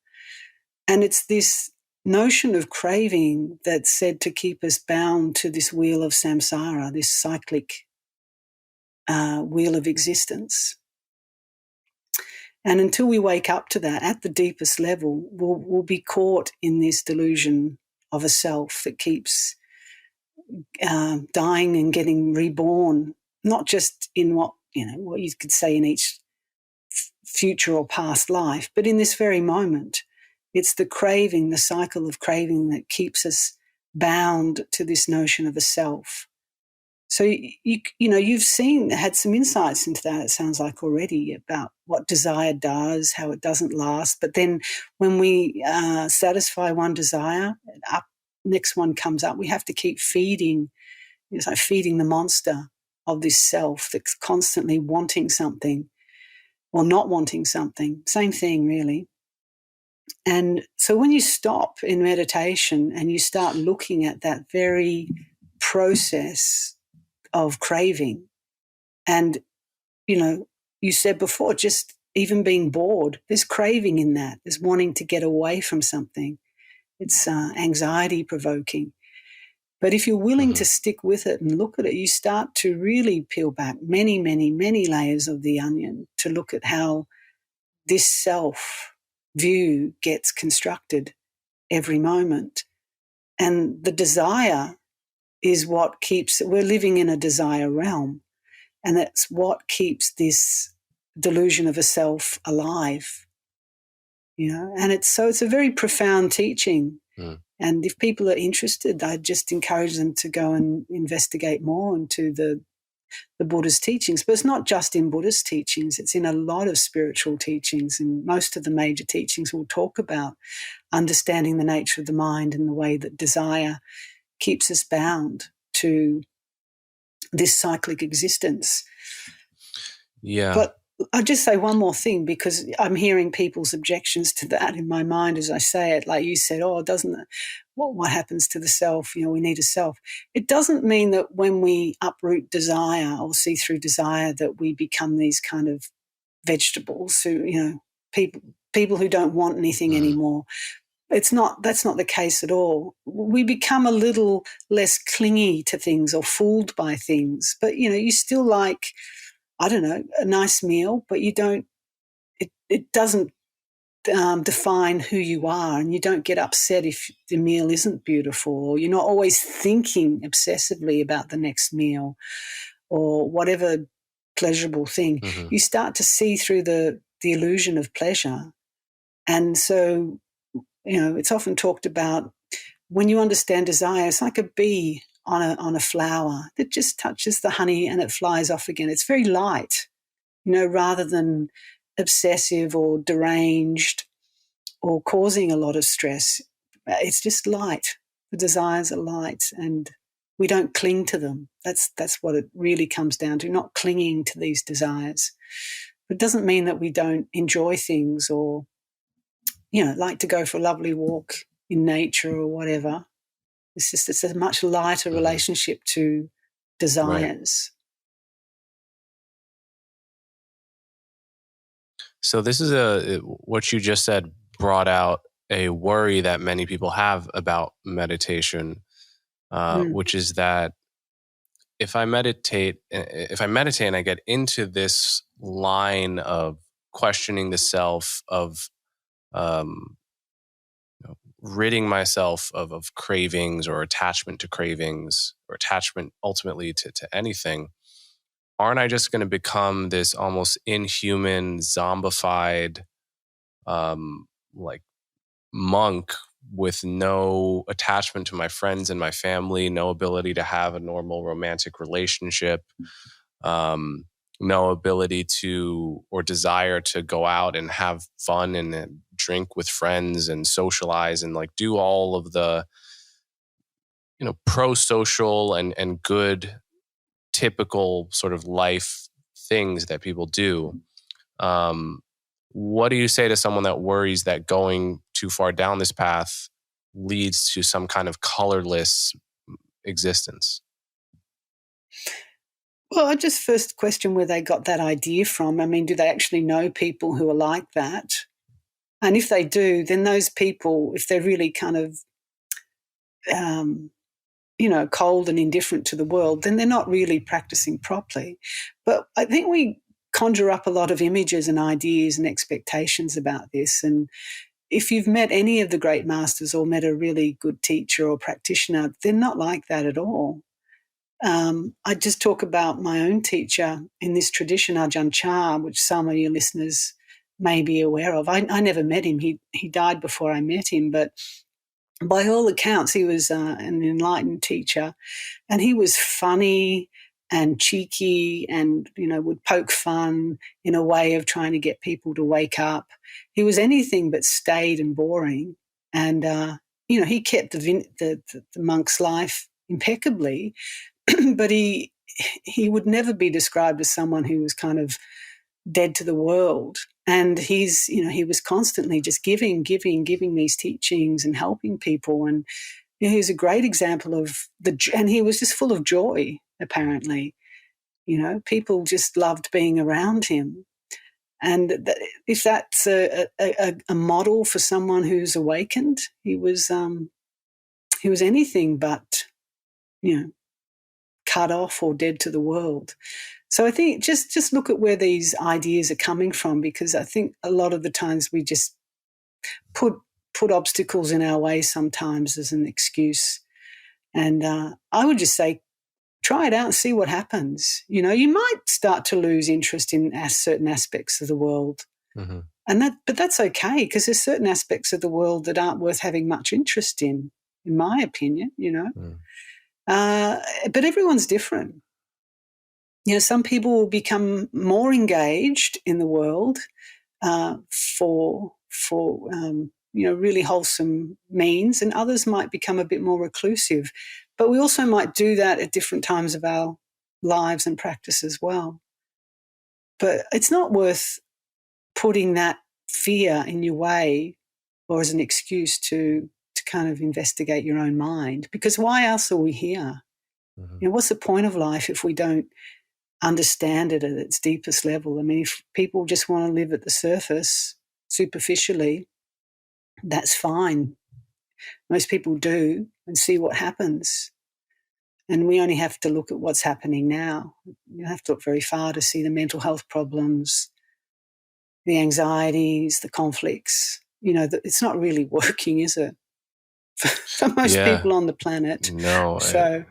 And it's this notion of craving that's said to keep us bound to this wheel of samsara, this cyclic wheel of existence. And until we wake up to that at the deepest level, we'll be caught in this delusion of a self that keeps dying and getting reborn, not just in what you could say in each future or past life, but in this very moment. It's the craving, the cycle of craving that keeps us bound to this notion of a self. So, you've had some insights into that, it sounds like already, about what desire does, how it doesn't last. But then when we satisfy one desire, next one comes up. We have to keep feeding. It's like feeding the monster of this self that's constantly wanting something or not wanting something. Same thing, really. And so when you stop in meditation and you start looking at that very process of craving, and, you said before, just even being bored, there's craving in that. There's wanting to get away from something. It's anxiety provoking. But if you're willing to stick with it and look at it, you start to really peel back many, many, many layers of the onion to look at how this self view gets constructed every moment. And the desire is what keeps, we're living in a desire realm. And that's what keeps this delusion of a self alive. And it's a very profound teaching. And if people are interested, I just encourage them to go and investigate more into the Buddha's teachings. But it's not just in Buddhist teachings, it's in a lot of spiritual teachings, and most of the major teachings will talk about understanding the nature of the mind and the way that desire keeps us bound to this cyclic existence. Yeah. But I'll just say one more thing, because I'm hearing people's objections to that in my mind as I say it. Like you said, doesn't it? What happens to the self? We need a self. It doesn't mean that when we uproot desire or see through desire that we become these kind of vegetables who, people who don't want anything anymore. That's not the case at all. We become a little less clingy to things or fooled by things. But, you still like, I don't know, a nice meal, but you don't, it doesn't define who you are, and you don't get upset if the meal isn't beautiful, or you're not always thinking obsessively about the next meal or whatever pleasurable thing. You start to see through the illusion of pleasure. And so, it's often talked about when you understand desire, it's like a bee on a flower that just touches the honey and it flies off again. It's very light, rather than obsessive or deranged or causing a lot of stress. It's just light. The desires are light, and we don't cling to them. That's what it really comes down to, not clinging to these desires. It doesn't mean that we don't enjoy things or, like to go for a lovely walk in nature or whatever. It's a much lighter relationship to desires. Right. So this is what you just said brought out a worry that many people have about meditation, which is that if I meditate and I get into this line of questioning the self, of ridding myself of cravings or attachment to cravings or attachment ultimately to anything, aren't I just going to become this almost inhuman, zombified, like monk with no attachment to my friends and my family, no ability to have a normal romantic relationship, no ability to or desire to go out and have fun and drink with friends and socialize and like do all of the, pro-social and good typical sort of life things that people do. What do you say to someone that worries that going too far down this path leads to some kind of colorless existence? Well, I just first question where they got that idea from. I mean, do they actually know people who are like that? And if they do, then those people, if they're really kind of, cold and indifferent to the world, then they're not really practicing properly. But I think we conjure up a lot of images and ideas and expectations about this. And if you've met any of the great masters or met a really good teacher or practitioner, they're not like that at all. I just talk about my own teacher in this tradition, Ajahn Chah, which some of your listeners may be aware of. I never met him. He died before I met him, but by all accounts, he was an enlightened teacher, and he was funny and cheeky and, would poke fun in a way of trying to get people to wake up. He was anything but staid and boring. And, he kept the monk's life impeccably, but he would never be described as someone who was kind of dead to the world. And he was constantly just giving these teachings and helping people. And he's a great example of and he was just full of joy, apparently. People just loved being around him. And if that's a model for someone who's awakened, he was anything but, cut off or dead to the world. So I think just look at where these ideas are coming from, because I think a lot of the times we just put obstacles in our way sometimes as an excuse. And I would just say, try it out and see what happens. You might start to lose interest in certain aspects of the world. Mm-hmm. But that's okay, because there's certain aspects of the world that aren't worth having much interest in my opinion, Mm. But everyone's different. Some people will become more engaged in the world for really wholesome means, and others might become a bit more reclusive. But we also might do that at different times of our lives and practice as well. But it's not worth putting that fear in your way or as an excuse to kind of investigate your own mind, because why else are we here? Mm-hmm. What's the point of life if we don't understand it at its deepest level? I mean, if people just want to live at the surface superficially, that's fine. Most people do, and see what happens. And we only have to look at what's happening now. You have to look very far to see the mental health problems, the anxieties, the conflicts. It's not really working, is it? For most people on the planet. No. So,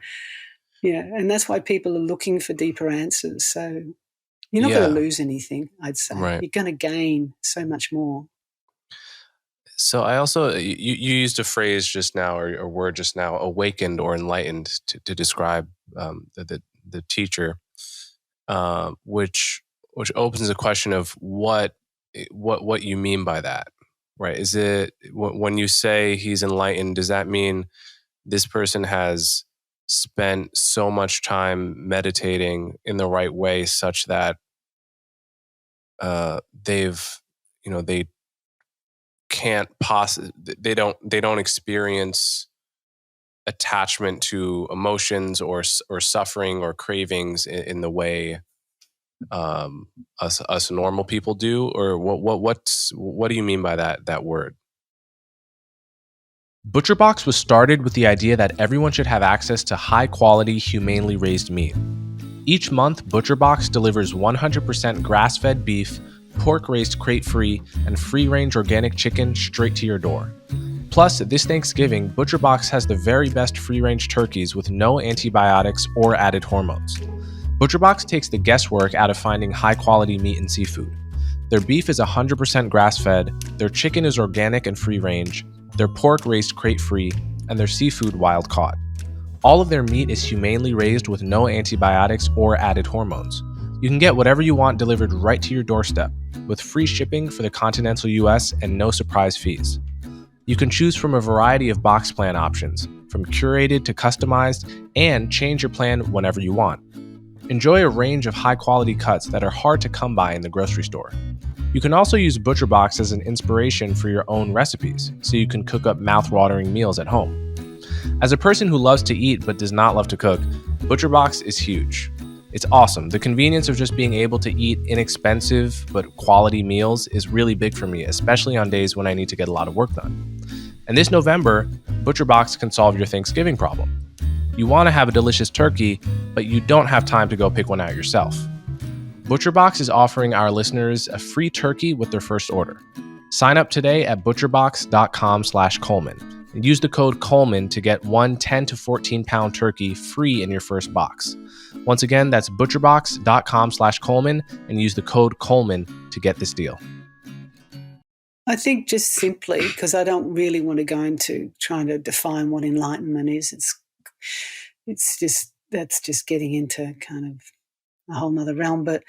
and that's why people are looking for deeper answers. So you're not going to lose anything, I'd say. Right. You're going to gain so much more. So I also, you used a phrase just now, or a word just now, awakened or enlightened, to describe the teacher, which opens the question of what you mean by that, right? Is it, when you say he's enlightened, does that mean this person has spent so much time meditating in the right way such that they can't they don't experience attachment to emotions or suffering or cravings in the way us normal people do? Or what do you mean by that word? ButcherBox was started with the idea that everyone should have access to high-quality, humanely raised meat. Each month, ButcherBox delivers 100% grass-fed beef, pork-raised crate-free, and free-range organic chicken straight to your door. Plus, this Thanksgiving, ButcherBox has the very best free-range turkeys with no antibiotics or added hormones. ButcherBox takes the guesswork out of finding high-quality meat and seafood. Their beef is 100% grass-fed, their chicken is organic and free-range, their pork raised crate-free, and their seafood wild-caught. All of their meat is humanely raised with no antibiotics or added hormones. You can get whatever you want delivered right to your doorstep, with free shipping for the continental US and no surprise fees. You can choose from a variety of box plan options, from curated to customized, and change your plan whenever you want. Enjoy a range of high-quality cuts that are hard to come by in the grocery store. You can also use ButcherBox as an inspiration for your own recipes, so you can cook up mouth-watering meals at home. As a person who loves to eat but does not love to cook, ButcherBox is huge. It's awesome. The convenience of just being able to eat inexpensive but quality meals is really big for me, especially on days when I need to get a lot of work done. And this November, ButcherBox can solve your Thanksgiving problem. You want to have a delicious turkey, but you don't have time to go pick one out yourself. ButcherBox is offering our listeners a free turkey with their first order. Sign up today at butcherbox.com/Coleman and use the code Coleman to get one 10 to 14 pound turkey free in your first box. Once again, that's butcherbox.com/Coleman and use the code Coleman to get this deal. I think just simply, because I don't really want to go into trying to define what enlightenment is, that's just getting into kind of a whole nother realm. But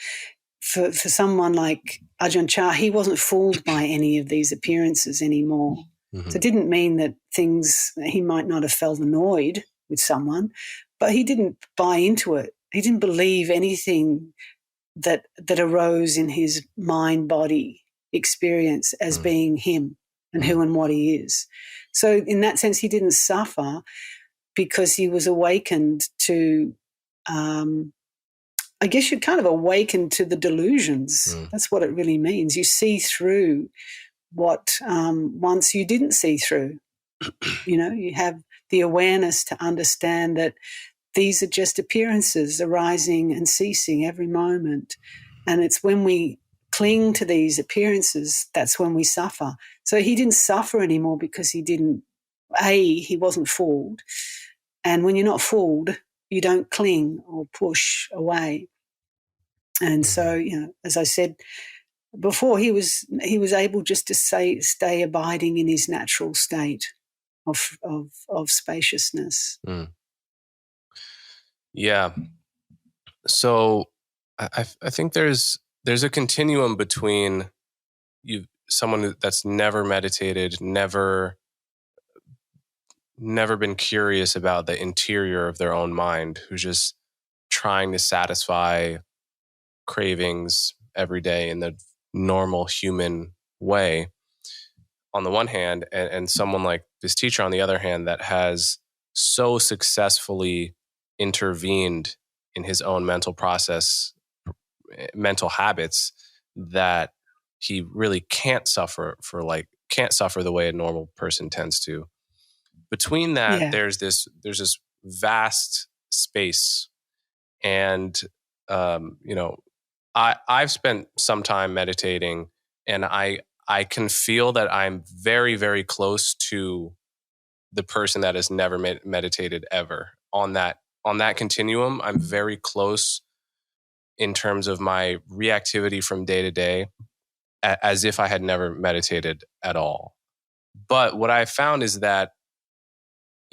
for someone like Ajahn Chah, he wasn't fooled by any of these appearances anymore. Mm-hmm. So it didn't mean that he might not have felt annoyed with someone, but he didn't buy into it. He didn't believe anything that arose in his mind-body experience as being him and who and what he is. So in that sense, he didn't suffer because he was awakened to, I guess you're kind of awakened to the delusions. That's what it really means. You see through what once you didn't see through. You have the awareness to understand that these are just appearances arising and ceasing every moment. And it's when we cling to these appearances, that's when we suffer. So he didn't suffer anymore because he wasn't fooled. And when you're not fooled, you don't cling or push away. And so, as I said before, he was able just to stay abiding in his natural state of spaciousness. Yeah. So I think there's a continuum between someone that's never meditated, never been curious about the interior of their own mind, who's just trying to satisfy cravings every day in the normal human way on the one hand, and someone like this teacher on the other hand that has so successfully intervened in his own mental habits that he really can't suffer the way a normal person tends to. Between that, there's this vast space, and I've spent some time meditating, and I can feel that I'm very, very close to the person that has never meditated ever. On that continuum, I'm very close in terms of my reactivity from day to day, as if I had never meditated at all. But what I found is that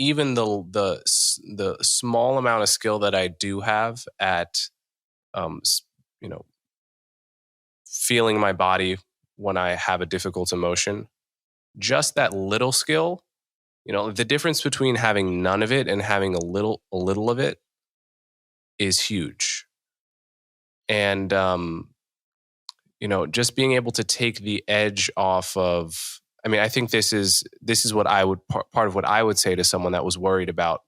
even the small amount of skill that I do have at, feeling my body when I have a difficult emotion, just that little skill, the difference between having none of it and having a little of it is huge. And, just being able to take the edge off of, I think this is what I would, part of what I would say to someone that was worried about,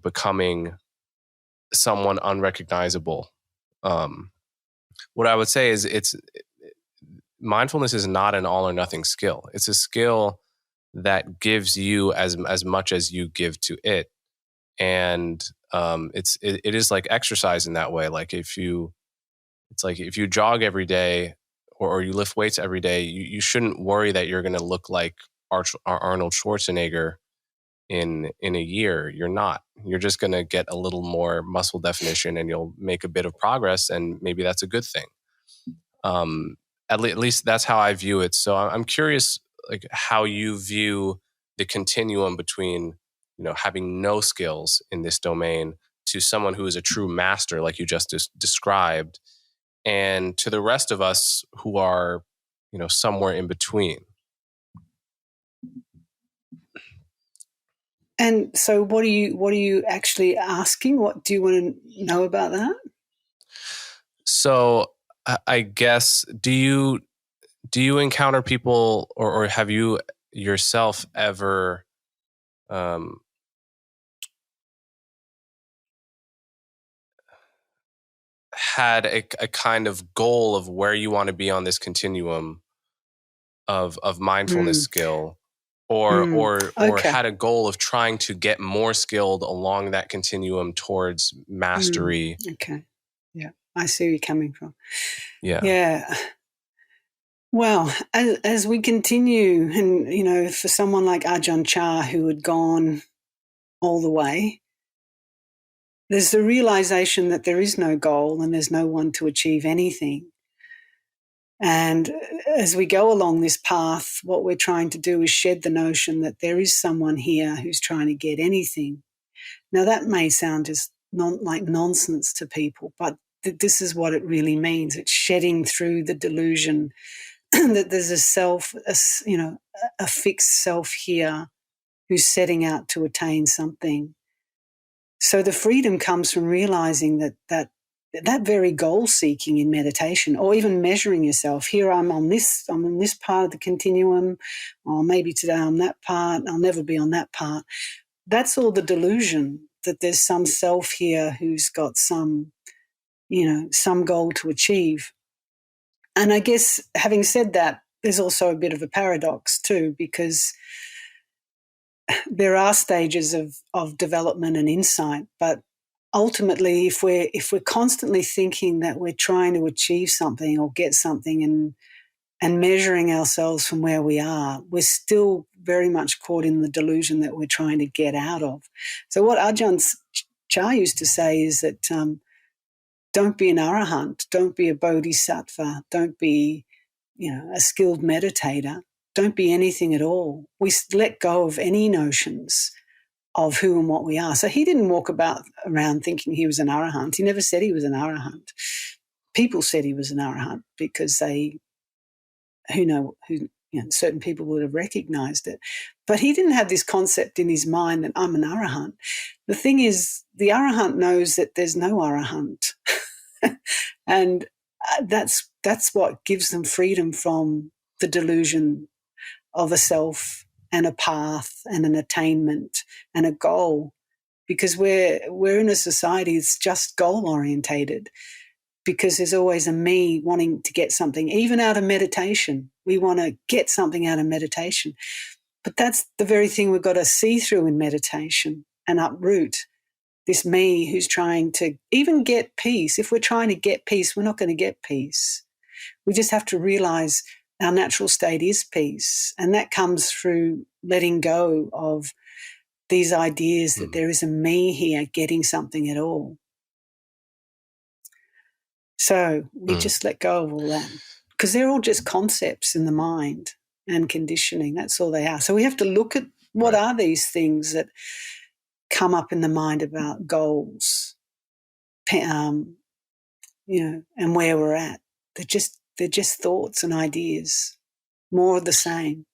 becoming someone unrecognizable. What I would say is mindfulness is not an all or nothing skill. It's a skill that gives you as much as you give to it. And it is like exercise in that way. Like if you jog every day or you lift weights every day, you shouldn't worry that you're going to look like Arnold Schwarzenegger in a year. You're not. You're just going to get a little more muscle definition, and you'll make a bit of progress, and maybe that's a good thing. At least that's how I view it. So I'm curious, like, how you view the continuum between, having no skills in this domain to someone who is a true master, like you just described, and to the rest of us who are, somewhere in between. And so what are you actually asking? What do you want to know about that? So I guess, do you encounter people, or have you yourself ever had a kind of goal of where you want to be on this continuum of mindfulness skill, or had a goal of trying to get more skilled along that continuum towards mastery? Okay. Yeah. I see where you're coming from. Yeah. Yeah. Well, as we continue, and, for someone like Ajahn Chah, who had gone all the way, there's the realization that there is no goal and there's no one to achieve anything. And as we go along this path, what we're trying to do is shed the notion that there is someone here who's trying to get anything. Now, that may sound just like nonsense to people, but this is what it really means. It's shedding through the delusion that there's a fixed self here who's setting out to attain something. So the freedom comes from realizing that very goal seeking in meditation, or even measuring yourself. Here I'm on this part of the continuum, or maybe today I'm that part, I'll never be on that part. That's all the delusion that there's some self here who's got some goal to achieve. And I guess having said that, there's also a bit of a paradox too, because there are stages of development and insight, but ultimately, if we're constantly thinking that we're trying to achieve something or get something and measuring ourselves from where we are, we're still very much caught in the delusion that we're trying to get out of. So what Ajahn Chah used to say is that don't be an arahant, don't be a bodhisattva, don't be a skilled meditator, don't be anything at all. We let go of any notions of who and what we are. So he didn't walk around thinking he was an arahant. He never said he was an arahant. People said he was an arahant because certain people would have recognized it. But he didn't have this concept in his mind that I'm an arahant. The thing is, the arahant knows that there's no arahant. And that's what gives them freedom from the delusion of a self and a path and an attainment and a goal, because we're in a society that's just goal orientated, because there's always a me wanting to get something, even out of meditation. We want to get something out of meditation. But that's the very thing we've got to see through in meditation and uproot this me who's trying to even get peace. If we're trying to get peace, we're not going to get peace. We just have to realize our natural state is peace. And that comes through letting go of these ideas that there is a me here getting something at all. So we just let go of all that, because they're all just concepts in the mind and conditioning. That's all they are. So we have to look at what are these things that come up in the mind about goals, and where we're at. They're just thoughts and ideas, more of the same.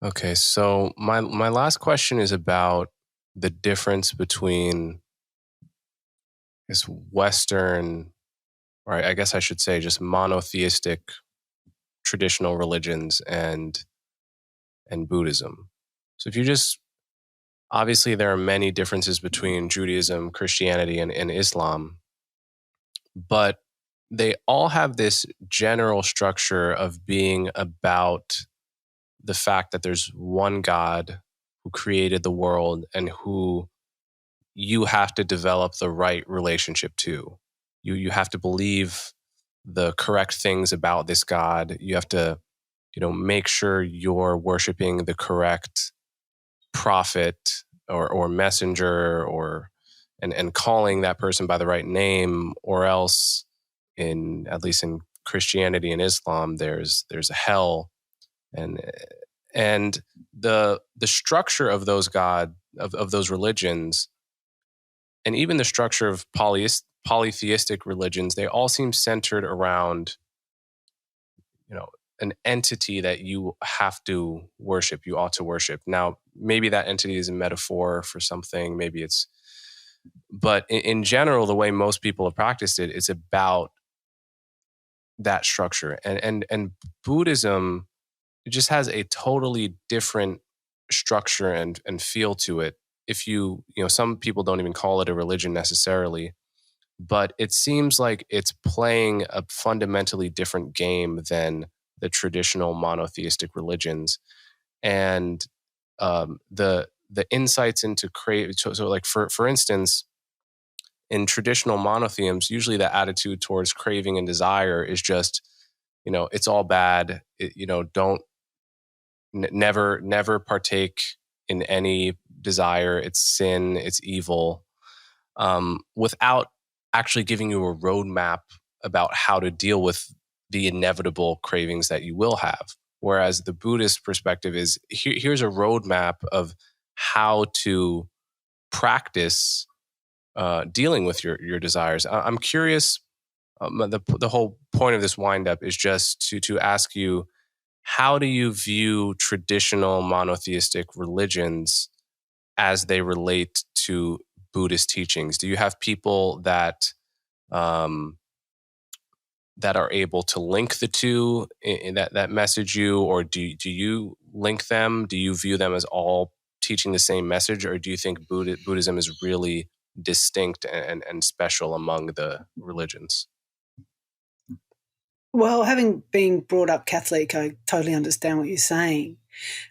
Okay, so my last question is about the difference between this Western, or I guess I should say just monotheistic traditional religions and Buddhism. So if you just, obviously there are many differences between Judaism, Christianity, and Islam, but they all have this general structure of being about the fact that there's one God who created the world and who you have to develop the right relationship to. You have to believe the correct things about this God. You have to, make sure you're worshiping the correct prophet or messenger, and calling that person by the right name, or else at least in Christianity and Islam, there's a hell. And the structure of those of those religions, and even the structure of polytheistic religions, they all seem centered around, an entity that you have to worship, you ought to worship. Now, maybe that entity is a metaphor for something, but in general, the way most people have practiced it is about that structure. And Buddhism, it just has a totally different structure and feel to it. If some people don't even call it a religion necessarily, but it seems like it's playing a fundamentally different game than the traditional monotheistic religions. And the the insights into craving. So like for instance, in traditional monotheisms, usually the attitude towards craving and desire is just, it's all bad. Don't never partake in any desire. It's sin. It's evil. Without actually giving you a roadmap about how to deal with the inevitable cravings that you will have. Whereas the Buddhist perspective is here's a roadmap of how to practice dealing with your desires. I'm curious. The whole point of this windup is just to ask you, how do you view traditional monotheistic religions as they relate to Buddhist teachings? Do you have people that that are able to link the two in that message you, or do you link them? Do you view them as all teaching the same message, or do you think Buddhism is really distinct and special among the religions? Well, having been brought up Catholic, I totally understand what you're saying.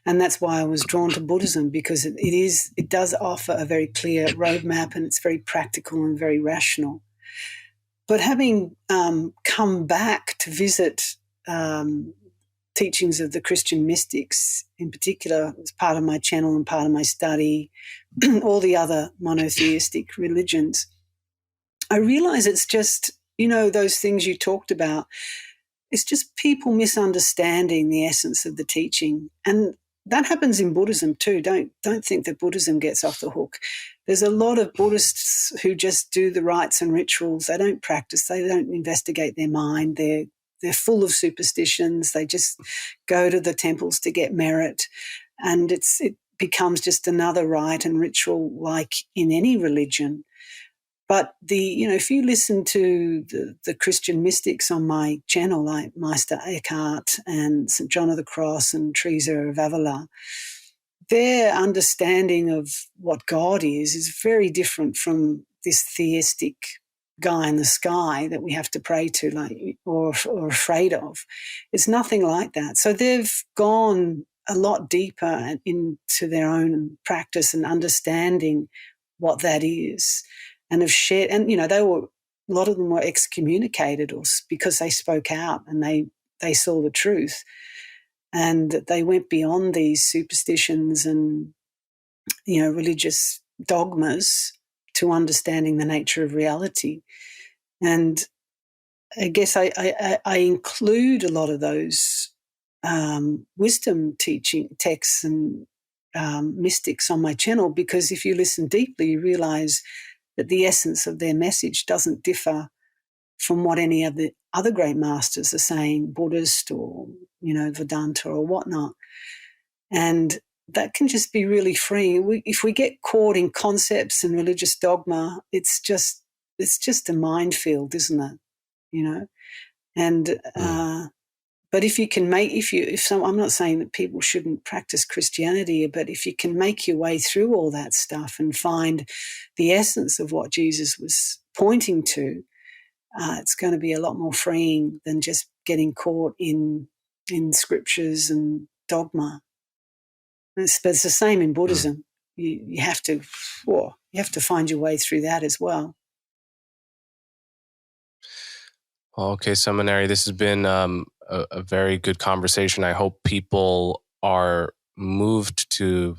And that's why I was drawn to Buddhism, because it does offer a very clear roadmap, and it's very practical and very rational. But having come back to visit teachings of the Christian mystics, in particular, as part of my channel and part of my study, all the other monotheistic religions, I realize it's just, those things you talked about. It's just people misunderstanding the essence of the teaching. And that happens in Buddhism too. Don't think that Buddhism gets off the hook. There's a lot of Buddhists who just do the rites and rituals. They don't practice. They don't investigate their mind. They're full of superstitions. They just go to the temples to get merit. And it becomes just another rite and ritual like in any religion. But if you listen to the Christian mystics on my channel, like Meister Eckhart and St. John of the Cross and Teresa of Avila, their understanding of what God is very different from this theistic guy in the sky that we have to pray to, or afraid of. It's nothing like that. So they've gone a lot deeper into their own practice and understanding what that is. And have shared, and a lot of them were excommunicated because they spoke out and they saw the truth, and they went beyond these superstitions and religious dogmas to understanding the nature of reality. And I guess I include a lot of those wisdom teaching texts and mystics on my channel, because if you listen deeply, you realize that the essence of their message doesn't differ from what any of the other great masters are saying, Buddhist or, Vedanta or whatnot. And that can just be really freeing. If we get caught in concepts and religious dogma, it's just a minefield, isn't it? And but if you can I'm not saying that people shouldn't practice Christianity, but if you can make your way through all that stuff and find the essence of what Jesus was pointing to, it's going to be a lot more freeing than just getting caught in scriptures and dogma. But it's the same in Buddhism. You have to find your way through that as well. Okay, Samaneri, this has been a very good conversation. I hope people are moved to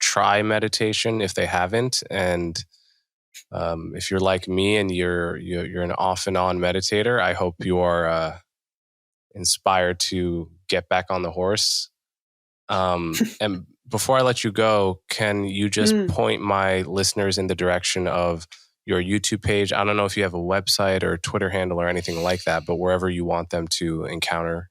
try meditation if they haven't, and if you're like me and you're an off and on meditator, I hope you are inspired to get back on the horse. And before I let you go, can you just point my listeners in the direction of your YouTube page? I don't know if you have a website or a Twitter handle or anything like that, but wherever you want them to encounter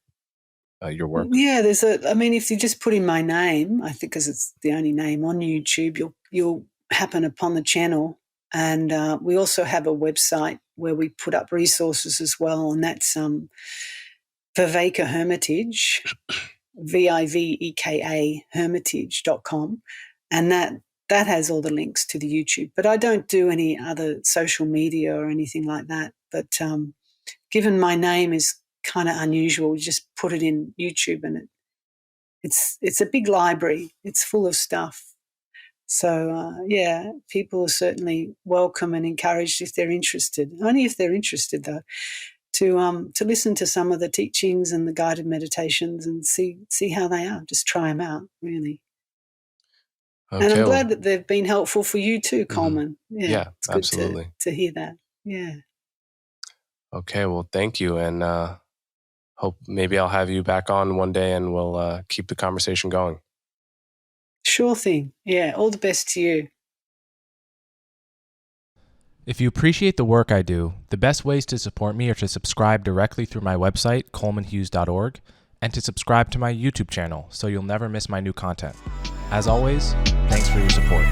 your work. Yeah, if you just put in my name, I think because it's the only name on YouTube, you'll happen upon the channel. And we also have a website where we put up resources as well, and that's Viveka Hermitage, Viveka Hermitage.com, and that has all the links to the YouTube. But I don't do any other social media or anything like that. But given my name is kind of unusual, just put it in YouTube, and it's a big library. It's full of stuff. So, people are certainly welcome and encouraged if they're interested. Only if they're interested, though, to listen to some of the teachings and the guided meditations and see how they are. Just try them out, really. Okay, and I'm glad that they've been helpful for you too, Coleman. Yeah, it's good absolutely. to hear that. Yeah. Okay, well, thank you, and hope maybe I'll have you back on one day, and we'll keep the conversation going. Sure thing. Yeah, all the best to you. If you appreciate the work I do, the best ways to support me are to subscribe directly through my website, colemanhughes.org, and to subscribe to my YouTube channel so you'll never miss my new content. As always, thanks for your support.